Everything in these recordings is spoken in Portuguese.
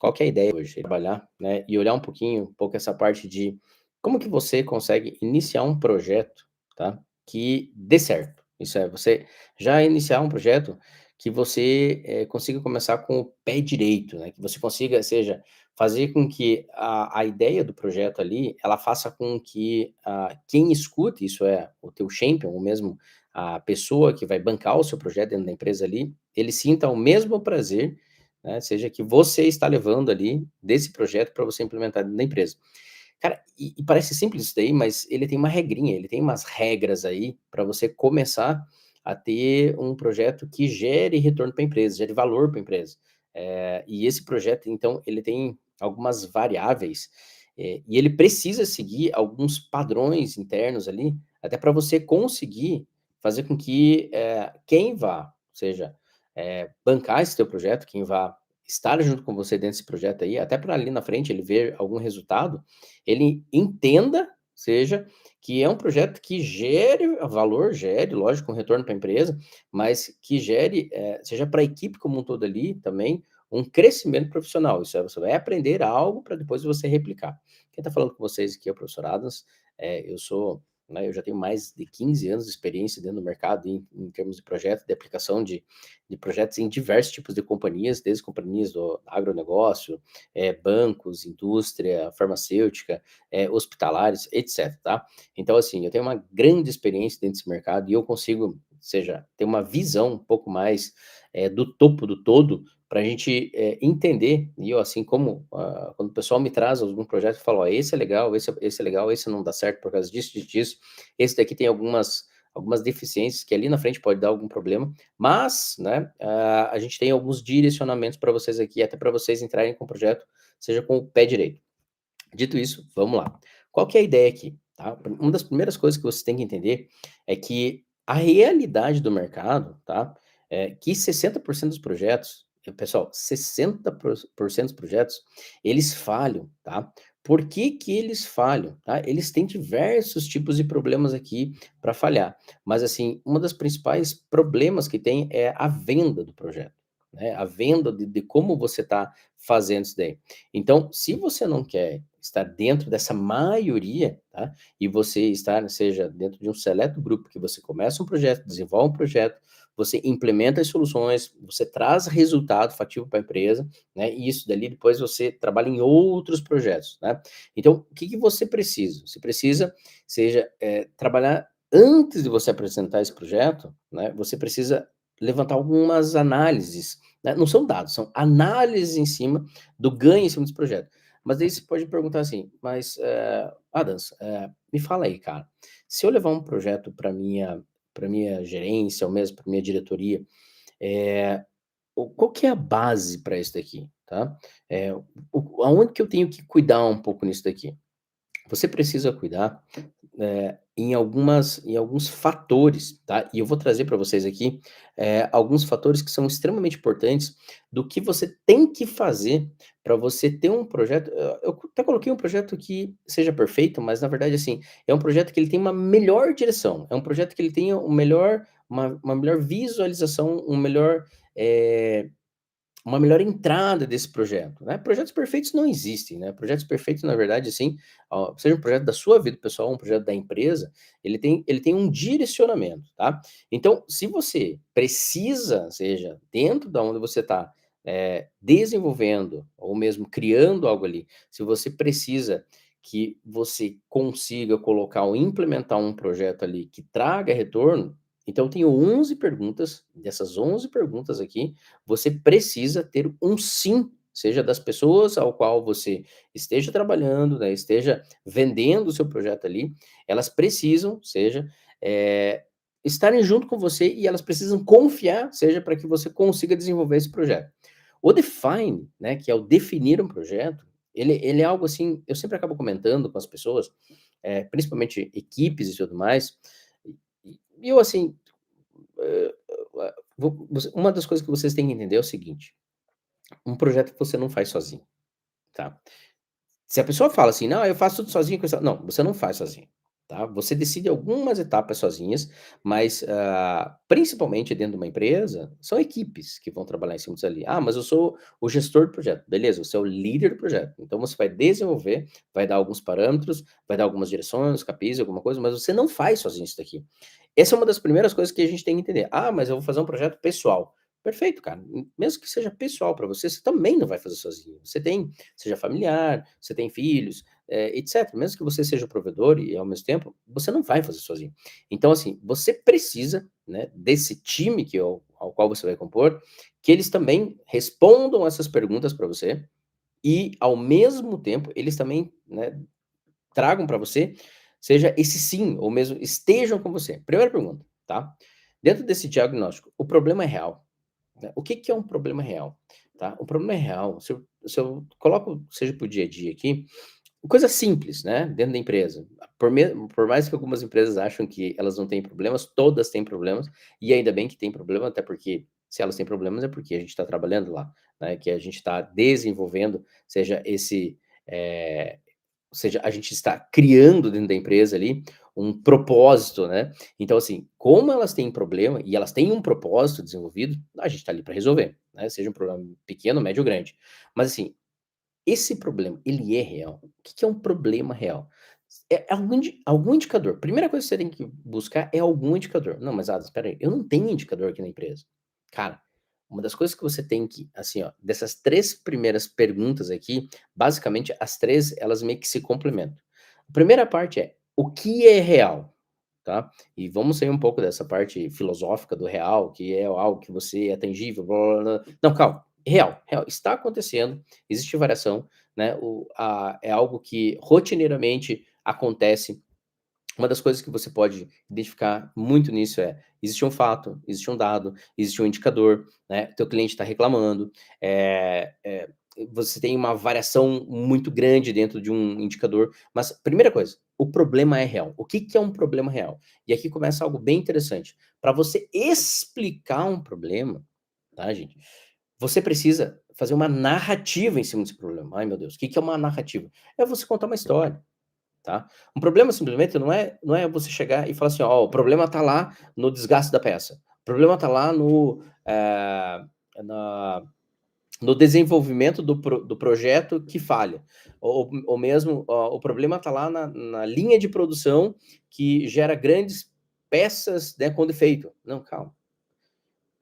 qual que é a ideia hoje? Trabalhar, né, e olhar um pouco essa parte de como que você consegue iniciar um projeto, tá, que dê certo. Isso é, você já iniciar um projeto que você, consiga começar com o pé direito, né, que você consiga, seja, fazer com que a ideia do projeto ali, ela faça com que, quem escute, isso é, o teu champion, ou mesmo a pessoa que vai bancar o seu projeto dentro da empresa ali, ele sinta o mesmo prazer, né, seja que você está levando ali desse projeto para você implementar dentro da empresa. Cara, e parece simples isso daí, mas ele tem uma regrinha, ele tem umas regras aí para você começar a ter um projeto que gere retorno para a empresa, gere valor para a empresa. E esse projeto, então, ele tem algumas variáveis, e ele precisa seguir alguns padrões internos ali, até para você conseguir fazer com que, quem vá, seja, bancar esse teu projeto, quem vá estar junto com você dentro desse projeto aí, até para ali na frente ele ver algum resultado, ele entenda, seja, que é um projeto que gere valor, gere, lógico, um retorno para a empresa, mas que gere, seja para a equipe como um todo ali também, um crescimento profissional. Isso é, você vai aprender algo para depois você replicar. Quem está falando com vocês aqui é o professor Adams, eu sou, né, eu já tenho mais de 15 anos de experiência dentro do mercado em termos de projeto, de aplicação de projetos em diversos tipos de companhias, desde companhias do agronegócio, bancos, indústria farmacêutica, hospitalares, etc, tá. Então, assim, eu tenho uma grande experiência dentro desse mercado e eu consigo, seja, ter uma visão um pouco mais, do topo do todo, para a gente, entender, e eu, assim como, quando o pessoal me traz algum projeto, eu falo: "Ó, esse é legal, esse é legal, esse não dá certo por causa disso, disso, disso, esse daqui tem algumas deficiências que ali na frente pode dar algum problema, mas, né, a gente tem alguns direcionamentos para vocês aqui, até para vocês entrarem com o projeto, seja com o pé direito. Dito isso, vamos lá. Qual que é a ideia aqui, tá? Uma das primeiras coisas que você tem que entender é que a realidade do mercado, tá? É que 60% dos projetos, pessoal, 60% dos projetos, eles falham, tá? Por que que eles falham, tá? Eles têm diversos tipos de problemas aqui para falhar, mas assim, uma das principais problemas que tem é a venda do projeto, né? A venda de como você está fazendo isso daí. Então, se você não quer estar dentro dessa maioria, tá, e você estar, seja dentro de um seleto grupo que você começa um projeto, desenvolve um projeto, você implementa as soluções, você traz resultado fativo para a empresa, né, e isso dali depois você trabalha em outros projetos, né. Então, o que que você precisa? Você precisa, seja, trabalhar antes de você apresentar esse projeto, né, você precisa levantar algumas análises, né, não são dados, são análises em cima do ganho em cima desse projeto. Mas daí você pode perguntar assim: "Mas, Adams, me fala aí, cara, se eu levar um projeto para minha gerência ou mesmo para minha diretoria, eh, qual que é a base para isso daqui, tá? Aonde que eu tenho que cuidar um pouco nisso daqui?" Você precisa cuidar, em alguns fatores, tá, e eu vou trazer para vocês aqui, alguns fatores que são extremamente importantes do que você tem que fazer para você ter um projeto. Eu até coloquei um projeto que seja perfeito, mas na verdade, assim, é um projeto que ele tem uma melhor direção, é um projeto que ele tenha uma melhor visualização, eh uma melhor entrada desse projeto, né. Projetos perfeitos não existem, né, projetos perfeitos, na verdade, assim, seja um projeto da sua vida pessoal, um projeto da empresa, ele tem um direcionamento, tá. Então, se você precisa, seja dentro da onde você está, desenvolvendo ou mesmo criando algo ali, se você precisa que você consiga colocar ou implementar um projeto ali que traga retorno, então eu tenho 11 perguntas, dessas 11 perguntas aqui, você precisa ter um sim, seja das pessoas ao qual você esteja trabalhando, né, esteja vendendo o seu projeto ali, elas precisam, seja, estarem junto com você e elas precisam confiar, seja para que você consiga desenvolver esse projeto. O define, né, que é o definir um projeto, ele é algo assim, eu sempre acabo comentando com as pessoas, principalmente equipes e tudo mais, e eu assim, eh, uma das coisas que vocês têm que entender é o seguinte: um projeto que você não faz sozinho, tá. Se a pessoa fala assim: "Não, eu faço tudo sozinho com essa", não, você não faz sozinho. tá? Você decide algumas etapas sozinhas, mas, principalmente dentro de uma empresa, são equipes que vão trabalhar em cima disso ali. "Ah, mas eu sou o gestor do projeto", beleza, você é o líder do projeto. Então você vai desenvolver, vai dar alguns parâmetros, vai dar algumas direções, capis, alguma coisa, mas você não faz sozinho isso daqui. Essa é uma das primeiras coisas que a gente tem que entender. "Ah, mas eu vou fazer um projeto pessoal". Perfeito, cara. Mesmo que seja pessoal para você, você também não vai fazer sozinho. Você tem seja familiar, você tem filhos, etc. Mesmo que você seja o provedor e ao mesmo tempo, você não vai fazer sozinho. Então, assim, você precisa, né, desse time que ao qual você vai compor, que eles também respondam essas perguntas para você e, ao mesmo tempo, eles também, né, tragam para você, seja esse sim, ou mesmo estejam com você. Primeira pergunta, tá? Dentro desse diagnóstico, o problema é real, né? O que que é um problema real, tá? O problema é real, se eu coloco, seja para o dia a dia aqui, coisa simples, né, dentro da empresa. Por mais que algumas empresas acham que elas não têm problemas, todas têm problemas, e ainda bem que tem problema, até porque se elas têm problemas é porque a gente está trabalhando lá, né, que a gente está desenvolvendo, seja esse, ou seja, a gente está criando dentro da empresa ali um propósito, né. Então, assim, como elas têm problema e elas têm um propósito desenvolvido, a gente está ali para resolver, né, seja um problema pequeno, médio ou grande. Mas, assim, esse problema, ele é real? O que que é um problema real? É algum indicador. Primeira coisa que você tem que buscar é algum indicador. "Não, mas Adams, espera aí, eu não tenho indicador aqui na empresa". Cara, uma das coisas que você tem que assim, ó, dessas 3 primeiras perguntas aqui, basicamente as 3 elas meio que se complementam. A primeira parte é: o que é real? Tá? E vamos sair um pouco dessa parte filosófica do real, que é algo que você é tangível, blá-blá-blá. Não, calma. Real, real. Está acontecendo, existe variação, né? É algo que rotineiramente acontece. Uma das coisas que você pode identificar muito nisso é: existe um fato, existe um dado, existe um indicador, né, teu cliente está reclamando, você tem uma variação muito grande dentro de um indicador, mas primeira coisa, o problema é real. O que que é um problema real? E aqui começa algo bem interessante. Para você explicar um problema, tá, gente, você precisa fazer uma narrativa em cima desse problema. Ai, meu Deus, o que que é uma narrativa? É você contar uma história. Tá? Um problema simplesmente não é você chegar e falar assim: "Ó, o problema tá lá no desgaste da peça, o problema tá lá na no desenvolvimento do projeto que falha, ou mesmo, o problema tá lá na linha de produção que gera grandes peças, né, com defeito". Não, calma.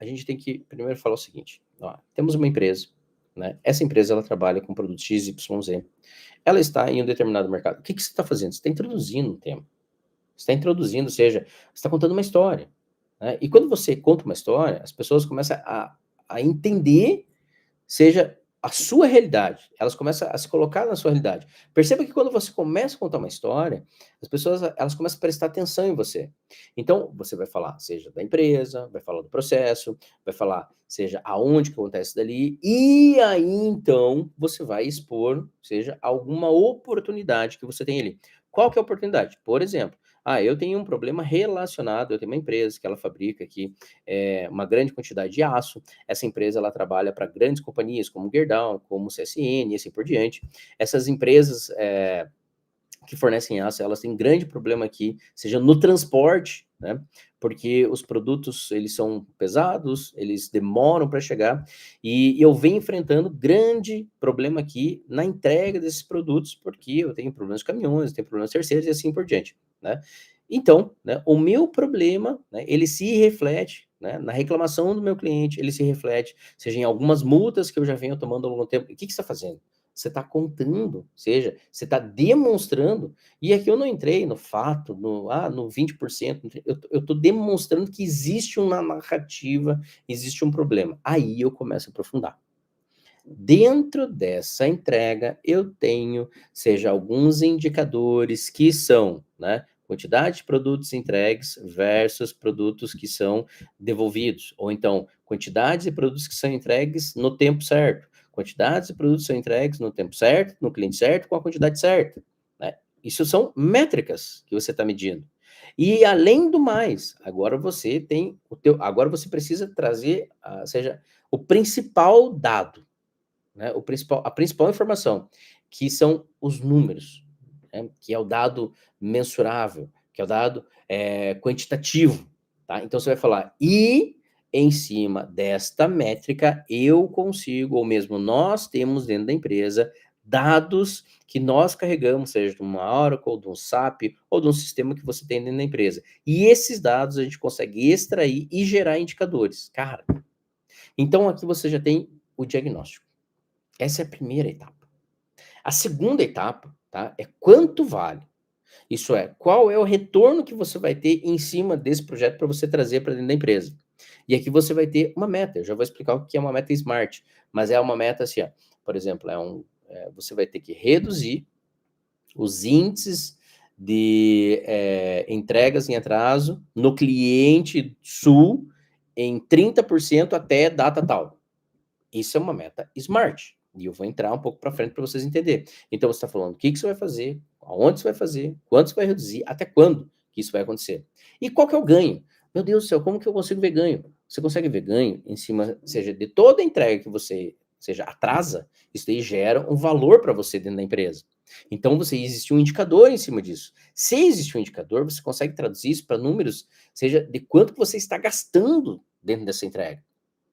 A gente tem que primeiro falar o seguinte: ó, temos uma empresa, né, essa empresa ela trabalha com produto XYZ, ela está em um determinado mercado. O que que você está fazendo? Você está introduzindo um tema. Você está introduzindo, ou seja, você está contando uma história, né. E quando você conta uma história, as pessoas começam a entender, seja a sua realidade, elas começam a se colocar na sua realidade. Perceba que quando você começa a contar uma história, as pessoas elas começam a prestar atenção em você. Então, você vai falar, seja da empresa, vai falar do processo, vai falar, seja aonde que acontece dali, e aí então você vai expor, seja alguma oportunidade que você tem ali. Qual que é a oportunidade? Por exemplo, eu tenho um problema relacionado, eu tenho uma empresa que ela fabrica aqui, uma grande quantidade de aço. Essa empresa ela trabalha para grandes companhias como Gerdau, como CSN e assim por diante. Essas empresas, que fornecem aço, elas têm grande problema aqui, seja no transporte, né, porque os produtos eles são pesados, eles demoram para chegar, e eu venho enfrentando grande problema aqui na entrega desses produtos, porque eu tenho problemas de caminhões, eu tenho problemas terceiros e assim por diante, né. Então, né, o meu problema, né, ele se reflete, né, na reclamação do meu cliente, ele se reflete, seja em algumas multas que eu já venho tomando ao longo do tempo. O que que você está fazendo? Você está contando, seja, você está demonstrando, e aqui eu não entrei no fato, no 20%, eu estou demonstrando que existe uma narrativa, existe um problema. Aí eu começo a aprofundar. Dentro dessa entrega, eu tenho, seja alguns indicadores que são, né, quantidade de produtos entregues versus produtos que são devolvidos, ou então quantidades de produtos que são entregues no tempo certo, quantidades de produtos são entregues no tempo certo, no cliente certo, com a quantidade certa, né? Isso são métricas que você está medindo. E além do mais, agora você precisa trazer, seja o principal dado, né, a principal informação, que são os números. né, que é o dado mensurável, que é o dado quantitativo, tá? Então você vai falar, e em cima desta métrica eu consigo, ou mesmo nós temos dentro da empresa, dados que nós carregamos, seja de uma Oracle, de um SAP ou de um sistema que você tem dentro da empresa. E esses dados a gente consegue extrair e gerar indicadores. Cara, então aqui você já tem o diagnóstico. Essa é a primeira etapa. A segunda etapa, tá, é quanto vale. Isso é, qual é o retorno que você vai ter em cima desse projeto para você trazer para dentro da empresa. E aqui você vai ter uma meta. Eu já vou explicar o que é uma meta SMART, mas é uma meta assim, ó, por exemplo, você vai ter que reduzir os índices de entregas em atraso no cliente sul em 30% até data tal. Isso é uma meta SMART. E eu vou entrar um pouco para frente para vocês entenderem. Então, você está falando o que, que você vai fazer, aonde você vai fazer, quanto você vai reduzir, até quando que isso vai acontecer. E qual que é o ganho? Meu Deus do céu, como que eu consigo ver ganho? Você consegue ver ganho em cima, seja de toda a entrega que você, seja atrasa, isso daí gera um valor para você dentro da empresa. Então, existe um indicador em cima disso. Se existe um indicador, você consegue traduzir isso para números, seja de quanto que você está gastando dentro dessa entrega.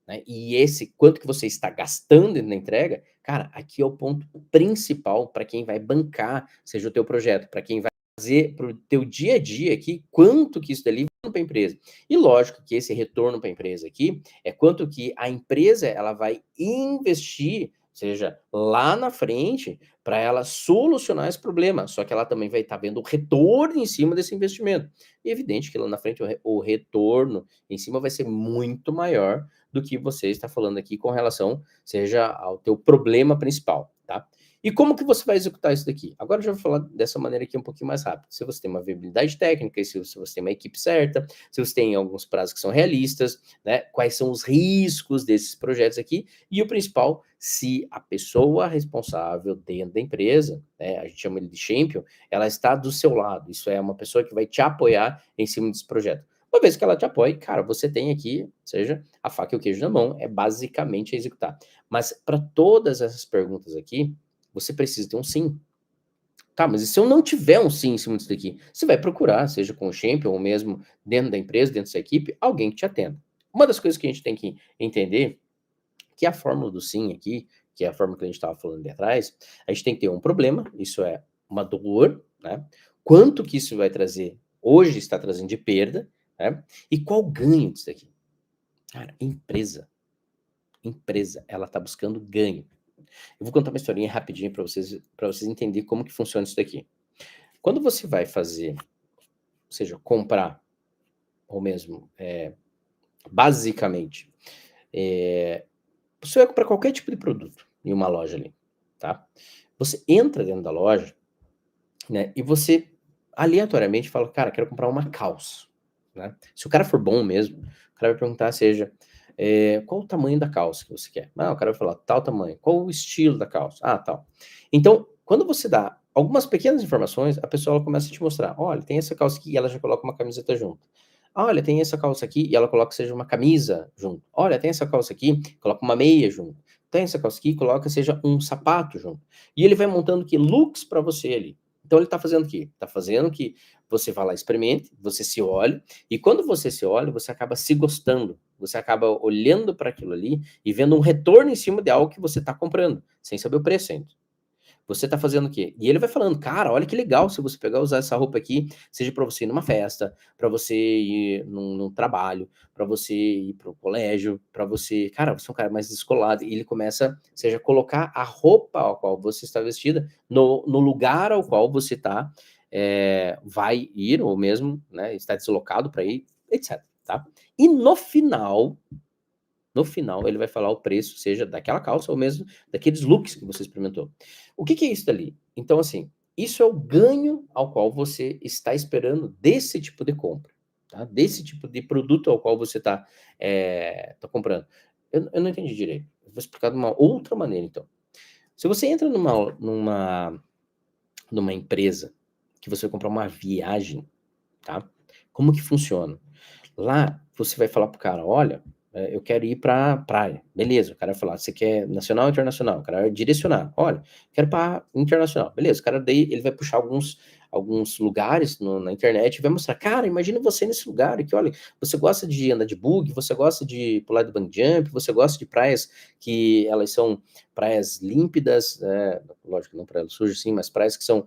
Né? E esse quanto que você está gastando na entrega, cara, aqui é o ponto principal para quem vai bancar, seja o teu projeto, para quem vai fazer para o teu dia a dia aqui, quanto que isso dali vai para a empresa. E lógico que esse retorno para a empresa aqui é quanto que a empresa ela vai investir, seja lá na frente, para ela solucionar esse problema. Só que ela também vai estar vendo o retorno em cima desse investimento. E é evidente que lá na frente o retorno em cima vai ser muito maior do que você está falando aqui com relação, seja ao teu problema principal, tá? E como que você vai executar isso daqui? Agora eu já vou falar dessa maneira aqui um pouquinho mais rápido. Se você tem uma viabilidade técnica, se você tem uma equipe certa, se você tem alguns prazos que são realistas, né? Quais são os riscos desses projetos aqui? E o principal, se a pessoa responsável dentro da empresa, né, a gente chama ele de champion, ela está do seu lado. Isso é uma pessoa que vai te apoiar em cima desse projeto. Uma vez que ela te apoie, cara, você tem aqui, seja a faca e o queijo na mão, é basicamente executar. Mas para todas essas perguntas aqui, você precisa ter um sim. Tá, mas e se eu não tiver um sim em cima disso daqui? Você vai procurar, seja com o champion ou mesmo dentro da empresa, dentro da sua equipe, alguém que te atenda. Uma das coisas que a gente tem que entender, que a fórmula do sim aqui, que é a fórmula que a gente estava falando ali atrás, a gente tem que ter um problema, isso é uma dor, né? Quanto que isso vai trazer, hoje está trazendo de perda, né? E qual o ganho disso daqui? Cara, empresa, ela está buscando ganho. Eu vou contar uma historinha rapidinho para vocês entenderem como que funciona isso daqui. Quando você vai fazer, ou seja, comprar, ou mesmo, basicamente, você vai comprar qualquer tipo de produto em uma loja ali, tá? Você entra dentro da loja, né, e você aleatoriamente fala, cara, quero comprar uma calça, né? Se o cara for bom mesmo, o cara vai perguntar, seja, qual o tamanho da calça que você quer? Ah, o cara vai falar, tal tamanho. Qual o estilo da calça? Ah, tal. Então, quando você dá algumas pequenas informações, a pessoa ela começa a te mostrar, olha, tem essa calça aqui, e ela já coloca uma camiseta junto. Olha, tem essa calça aqui, e ela coloca, seja uma camisa junto. Olha, tem essa calça aqui, coloca uma meia junto. Tem essa calça aqui, coloca, seja um sapato junto. E ele vai montando que looks para você ali. Então ele está fazendo o quê? Está fazendo que você vá lá, experimente, você se olhe, e quando você se olha, você acaba se gostando, você acaba olhando para aquilo ali e vendo um retorno em cima de algo que você está comprando, sem saber o preço ainda. Você tá fazendo o quê? E ele vai falando, cara, olha que legal se você pegar e usar essa roupa aqui, seja para você ir numa festa, para você ir num trabalho, para você ir para o colégio, para você, cara, você é um cara mais descolado. E ele começa, seja, a colocar a roupa ao qual você está vestida no lugar ao qual você tá, vai ir, ou mesmo, né, está deslocado para ir, etc. Tá? E no final, ele vai falar o preço, seja daquela calça ou mesmo daqueles looks que você experimentou. O que que é isso dali? Então, assim, isso é o ganho ao qual você está esperando desse tipo de compra, tá? Desse tipo de produto ao qual você está tá comprando. Eu não entendi direito. Eu vou explicar de uma outra maneira, então. Se você entra numa empresa que você vai comprar uma viagem, tá? Como que funciona? Lá, você vai falar pro cara, olha, eu quero ir pra praia. Beleza, o cara vai falar: "Você quer nacional ou internacional?" O cara vai direcionar: "Olha, quero pra internacional." Beleza, o cara daí ele vai puxar alguns lugares na internet e vai mostrar: "Cara, imagina você nesse lugar aqui, olha, você gosta de andar de buggy, você gosta de pular de bungee jump, você gosta de praias que elas são praias límpidas", lógico, não praias sujas sim, mas praias que são,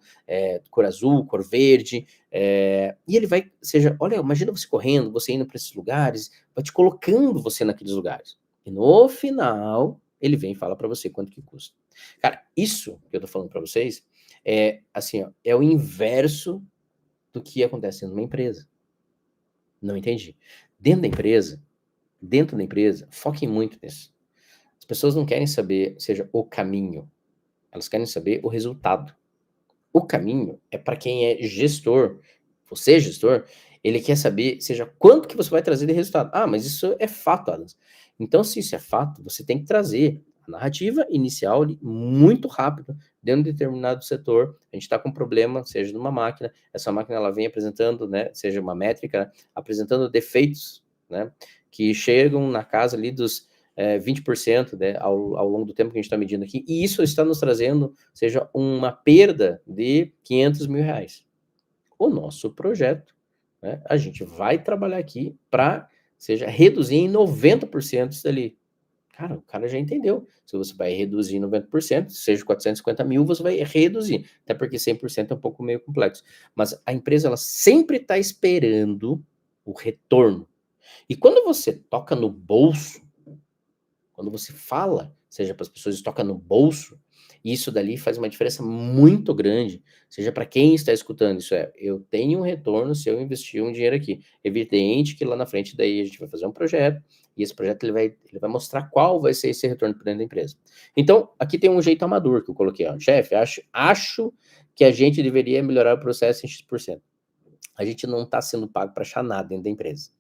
cor azul, cor verde, e ele vai seja: "Olha, imagina você correndo, você indo para esses lugares", vai te colocando você naqueles lugares. E no final, ele vem e fala para você quanto que custa. Cara, isso que eu tô falando para vocês é, assim, ó, é o inverso do que acontece numa empresa. Não entendi. Dentro da empresa dentro da empresa, foquem muito nisso. As pessoas não querem saber, seja, o caminho, elas querem saber o resultado. O caminho é para quem é gestor. Você, gestor, ele quer saber, seja, quanto que você vai trazer de resultado. Ah, mas isso é fato, Adams. Então, se isso é fato, você tem que trazer a narrativa inicial ali muito rápido dentro de determinado setor. A gente está com um problema, seja numa máquina, essa máquina ela vem apresentando, né, seja uma métrica, apresentando defeitos, né, que chegam na casa ali dos 20%, né, ao longo do tempo que a gente está medindo aqui, e isso está nos trazendo, seja, uma perda de R$ 500.000. O nosso projeto, né, a gente vai trabalhar aqui para, seja, reduzir em 90% isso dali. Cara, o cara já entendeu. Se você vai reduzir em 90%, seja 450.000, você vai reduzir. Até porque 100% é um pouco meio complexo. Mas a empresa, ela sempre está esperando o retorno. E quando você toca no bolso, quando você fala, seja para as pessoas, isso toca no bolso, isso dali faz uma diferença muito grande, seja para quem está escutando, isso é, eu tenho um retorno se eu investir um dinheiro aqui. Evidente que lá na frente daí a gente vai fazer um projeto, e esse projeto ele vai mostrar qual vai ser esse retorno para dentro da empresa. Então, aqui tem um jeito amador que eu coloquei, ó, chefe, acho que a gente deveria melhorar o processo em X%. A gente não está sendo pago para achar nada dentro da empresa,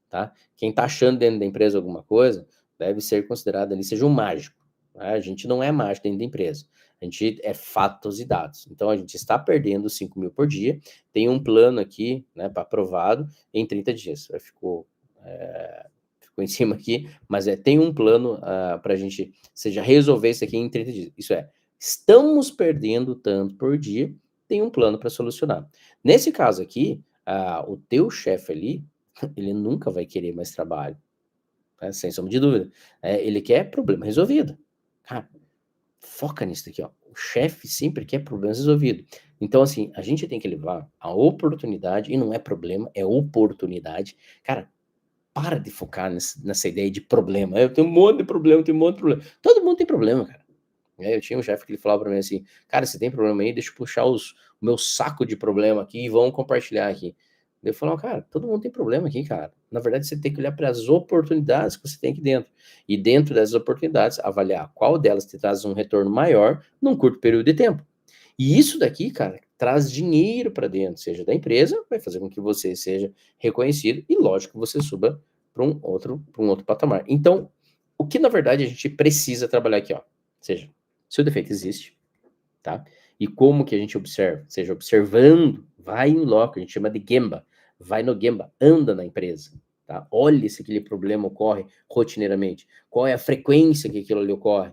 tá? Quem está achando dentro da empresa alguma coisa, deve ser considerado ali, seja um mágico, né? A gente não é mágico dentro da empresa, a gente é fatos e dados. Então a gente está perdendo 5.000 por dia, tem um plano aqui, né, para aprovado em 30 dias. Ficou em cima aqui, mas tem um plano para a gente, seja, resolver isso aqui em 30 dias. Isso é, estamos perdendo tanto por dia, tem um plano para solucionar. Nesse caso aqui, o teu chefe ali, ele nunca vai querer mais trabalho, né, sem sombra de dúvida. Ele quer problema resolvido. Cara, foca nisso daqui, ó. O chefe sempre quer problemas resolvidos. Então, assim, a gente tem que levar a oportunidade, e não é problema, é oportunidade. Cara, para de focar nessa ideia de problema. Eu tenho um monte de problema, eu tenho um monte de problema. Todo mundo tem problema, cara. Eu tinha um chefe que ele falava para mim assim: "Cara, você tem problema aí? Deixa eu puxar o meu saco de problema aqui e vamos compartilhar aqui." Daí eu falava: "Cara, todo mundo tem problema aqui, cara. Na verdade, você tem que olhar para as oportunidades que você tem aqui dentro. E dentro dessas oportunidades, avaliar qual delas te traz um retorno maior num curto período de tempo." E isso daqui, cara, traz dinheiro para dentro, seja da empresa, vai fazer com que você seja reconhecido e, lógico, que você suba para um outro patamar. Então, o que na verdade a gente precisa trabalhar aqui, ó, seja, se o defeito existe, tá? E como que a gente observa? Seja, observando, vai em loco, a gente chama de Gemba, vai no Gemba, anda na empresa, tá? Olhe se aquele problema ocorre rotineiramente, qual é a frequência que aquilo ali ocorre,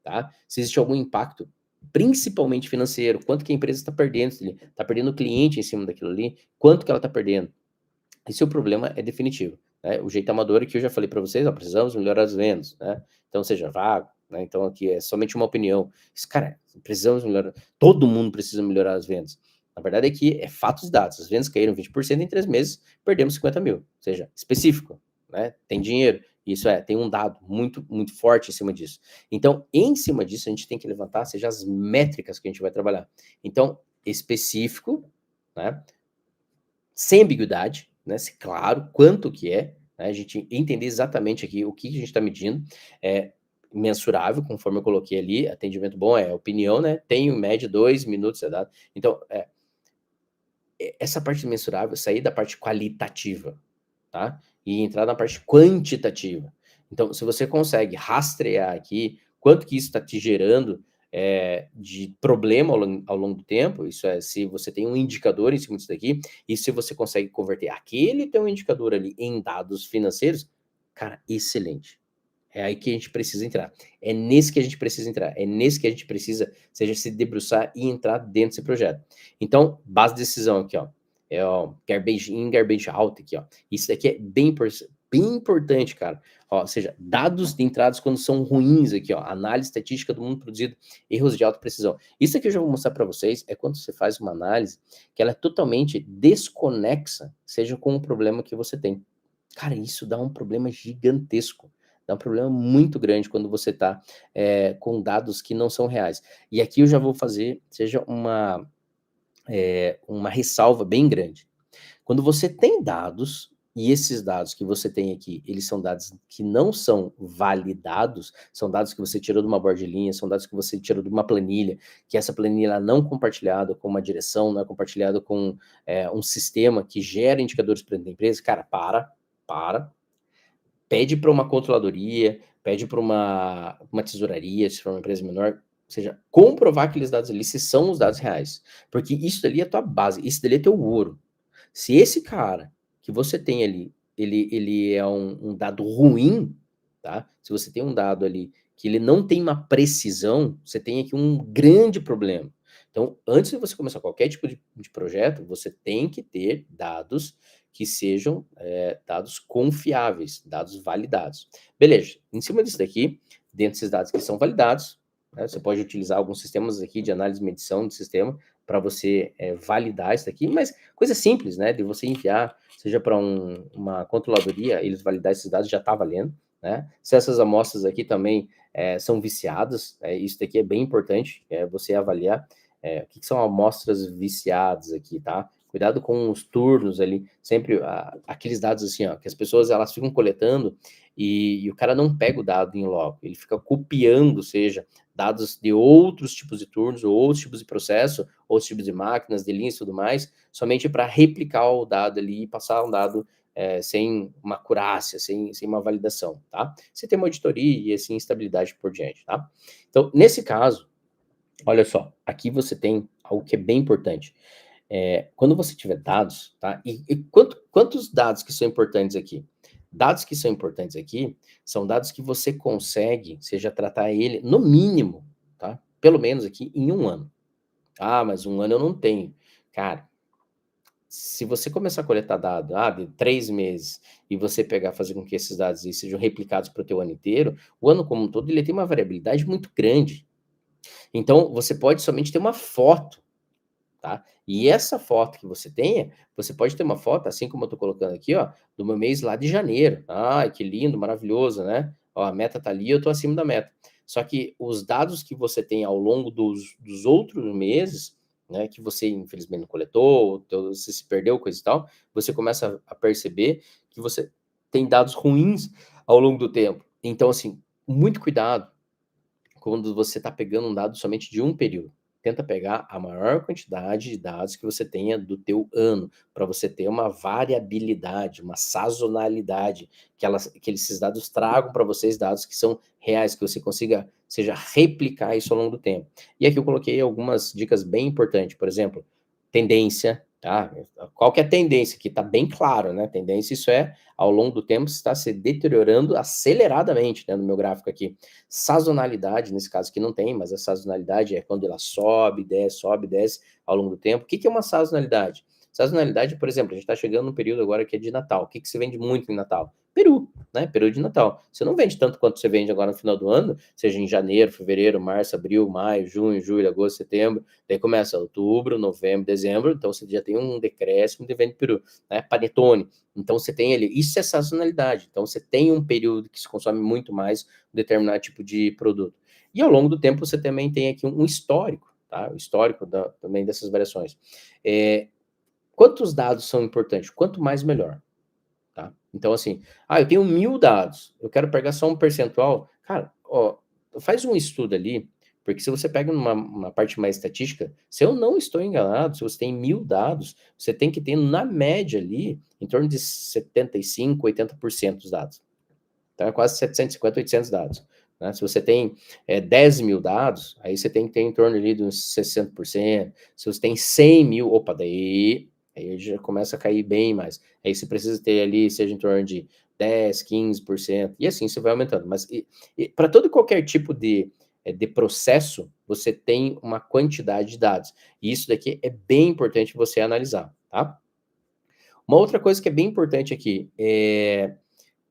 tá? Se existe algum impacto, principalmente financeiro, quanto que a empresa está perdendo, está perdendo cliente em cima daquilo ali, quanto que ela está perdendo. E se o problema é definitivo, né? O jeito amador é que eu já falei para vocês, ó, precisamos melhorar as vendas, né? Então seja vago, né? Então aqui é somente uma opinião. Isso, cara, precisamos melhorar, todo mundo precisa melhorar as vendas. Na verdade é que é fatos e dados, as vendas caíram 20% em 3 meses, perdemos 50.000, ou seja, específico, né? Tem dinheiro, isso tem um dado muito, muito forte em cima disso. Então, em cima disso, a gente tem que levantar, seja as métricas que a gente vai trabalhar. Então, específico, né? Sem ambiguidade, né, se claro quanto que é, né, a gente entender exatamente aqui o que a gente está medindo, é mensurável, conforme eu coloquei ali, atendimento bom é opinião, né, tem em média 2 minutos é dado. Então, essa parte mensurável, sair da parte qualitativa, tá, e entrar na parte quantitativa. Então, se você consegue rastrear aqui quanto que isso está te gerando de problema ao longo do tempo, isso é, se você tem um indicador em cima disso daqui, e se você consegue converter aquele teu indicador ali em dados financeiros, Cara, excelente. É aí que a gente precisa entrar. É nesse que a gente precisa entrar. É nesse que a gente precisa, seja se debruçar e entrar dentro desse projeto. Então, base de decisão aqui, ó. É o garbage in, garbage out aqui, ó. Isso daqui é bem importante, cara. Ó, ou seja, dados de entradas quando são ruins aqui, ó. Análise estatística do mundo produzido, erros de alta precisão. Isso aqui eu já vou mostrar para vocês, é quando você faz uma análise que ela é totalmente desconexa, seja com o problema que você tem. Cara, isso dá um problema gigantesco. Dá um problema muito grande quando você está com dados que não são reais. E aqui eu já vou fazer, seja uma ressalva bem grande. Quando você tem dados, e esses dados que você tem aqui, eles são dados que não são validados, são dados que você tirou de uma bordinha, são dados que você tirou de uma planilha, que essa planilha não é compartilhada com uma direção, não é compartilhada com um sistema que gera indicadores para dentro da empresa, cara, para, pede para uma controladoria, pede para uma tesouraria, se for uma empresa menor, ou seja, comprovar aqueles dados ali se são os dados reais, porque isso dali é a tua base, isso dali é teu ouro. Se esse cara que você tem ali, ele é um dado ruim, tá? Se você tem um dado ali que ele não tem uma precisão, você tem aqui um grande problema. Então, antes de você começar qualquer tipo de projeto, você tem que ter dados que sejam dados confiáveis, dados validados. Beleza, em cima disso daqui, dentro desses dados que são validados, né, você pode utilizar alguns sistemas aqui de análise e medição de sistema para você validar isso daqui, mas coisa simples, né, de você enviar, seja para uma controladoria, eles validar esses dados já está valendo, né? Se essas amostras aqui também são viciadas, isso daqui é bem importante, você avaliar o que são amostras viciadas aqui, tá? Cuidado com os turnos ali, sempre aqueles dados assim, ó, que as pessoas elas ficam coletando e o cara não pega o dado em loco, ele fica copiando, seja dados de outros tipos de turnos, ou outros tipos de processo, outros tipos de máquinas, de linhas e tudo mais, somente para replicar o dado ali e passar um dado sem uma acurácia, sem uma validação, tá? Você tem uma auditoria e assim, estabilidade por diante, tá? Então, nesse caso, olha só, aqui você tem algo que é bem importante. Quando você tiver dados, tá? E quantos dados que são importantes aqui? Dados que são importantes aqui são dados que você consegue, seja tratar ele no mínimo, tá? Pelo menos aqui em 1 ano. Ah, mas 1 ano eu não tenho. Cara, se você começar a coletar dado de 3 meses e você pegar, fazer com que esses dados aí sejam replicados para o teu ano inteiro, o ano como um todo ele tem uma variabilidade muito grande. Então, você pode somente ter uma foto, tá? E essa foto que você tenha, você pode ter uma foto, assim como eu estou colocando aqui, ó, do meu mês lá de janeiro. Ai, que lindo, maravilhoso, né? Ó, a meta tá ali, eu estou acima da meta. Só que os dados que você tem ao longo dos outros meses, né, que você infelizmente não coletou, você se perdeu, coisa e tal, você começa a perceber que você tem dados ruins ao longo do tempo. Então, assim, muito cuidado quando você está pegando um dado somente de um período. Tenta pegar a maior quantidade de dados que você tenha do teu ano, para você ter uma variabilidade, uma sazonalidade, que esses dados tragam para vocês dados que são reais, que você consiga, seja, replicar isso ao longo do tempo. E aqui eu coloquei algumas dicas bem importantes, por exemplo, tendência, tá? Qual que é a tendência? Que está bem claro, né? Tendência, isso ao longo do tempo, está se deteriorando aceleradamente, né? No meu gráfico aqui. Sazonalidade, nesse caso aqui não tem, mas a sazonalidade é quando ela sobe, desce ao longo do tempo. O que é uma sazonalidade? Sazonalidade, por exemplo, a gente está chegando num período agora que é de Natal. O que se vende muito em Natal? Peru, né? Peru de Natal. Você não vende tanto quanto você vende agora no final do ano, seja em janeiro, fevereiro, março, abril, maio, junho, julho, agosto, setembro. Daí começa outubro, novembro, dezembro. Então você já tem um decréscimo de venda de peru, né? Panetone. Então você tem ali, isso é sazonalidade. Então você tem um período que se consome muito mais um determinado tipo de produto. E ao longo do tempo você também tem aqui um histórico, tá? O histórico também dessas variações. Quantos dados são importantes? Quanto mais, melhor. Tá? Então, assim, eu tenho 1.000 dados, eu quero pegar só um percentual. Cara, ó, faz um estudo ali, porque se você pega uma parte mais estatística, se eu não estou enganado, se você tem 1.000 dados, você tem que ter, na média ali, em torno de 75, 80% dos dados. Então, é quase 750, 800 dados. Né? Se você tem 10 mil dados, aí você tem que ter em torno ali de uns 60%. Se você tem 100 mil, opa, daí Aí já começa a cair bem mais. Aí você precisa ter ali, seja em torno de 10, 15%, e assim você vai aumentando. Mas para todo e qualquer tipo de processo, você tem uma quantidade de dados. E isso daqui é bem importante você analisar, tá? Uma outra coisa que é bem importante aqui é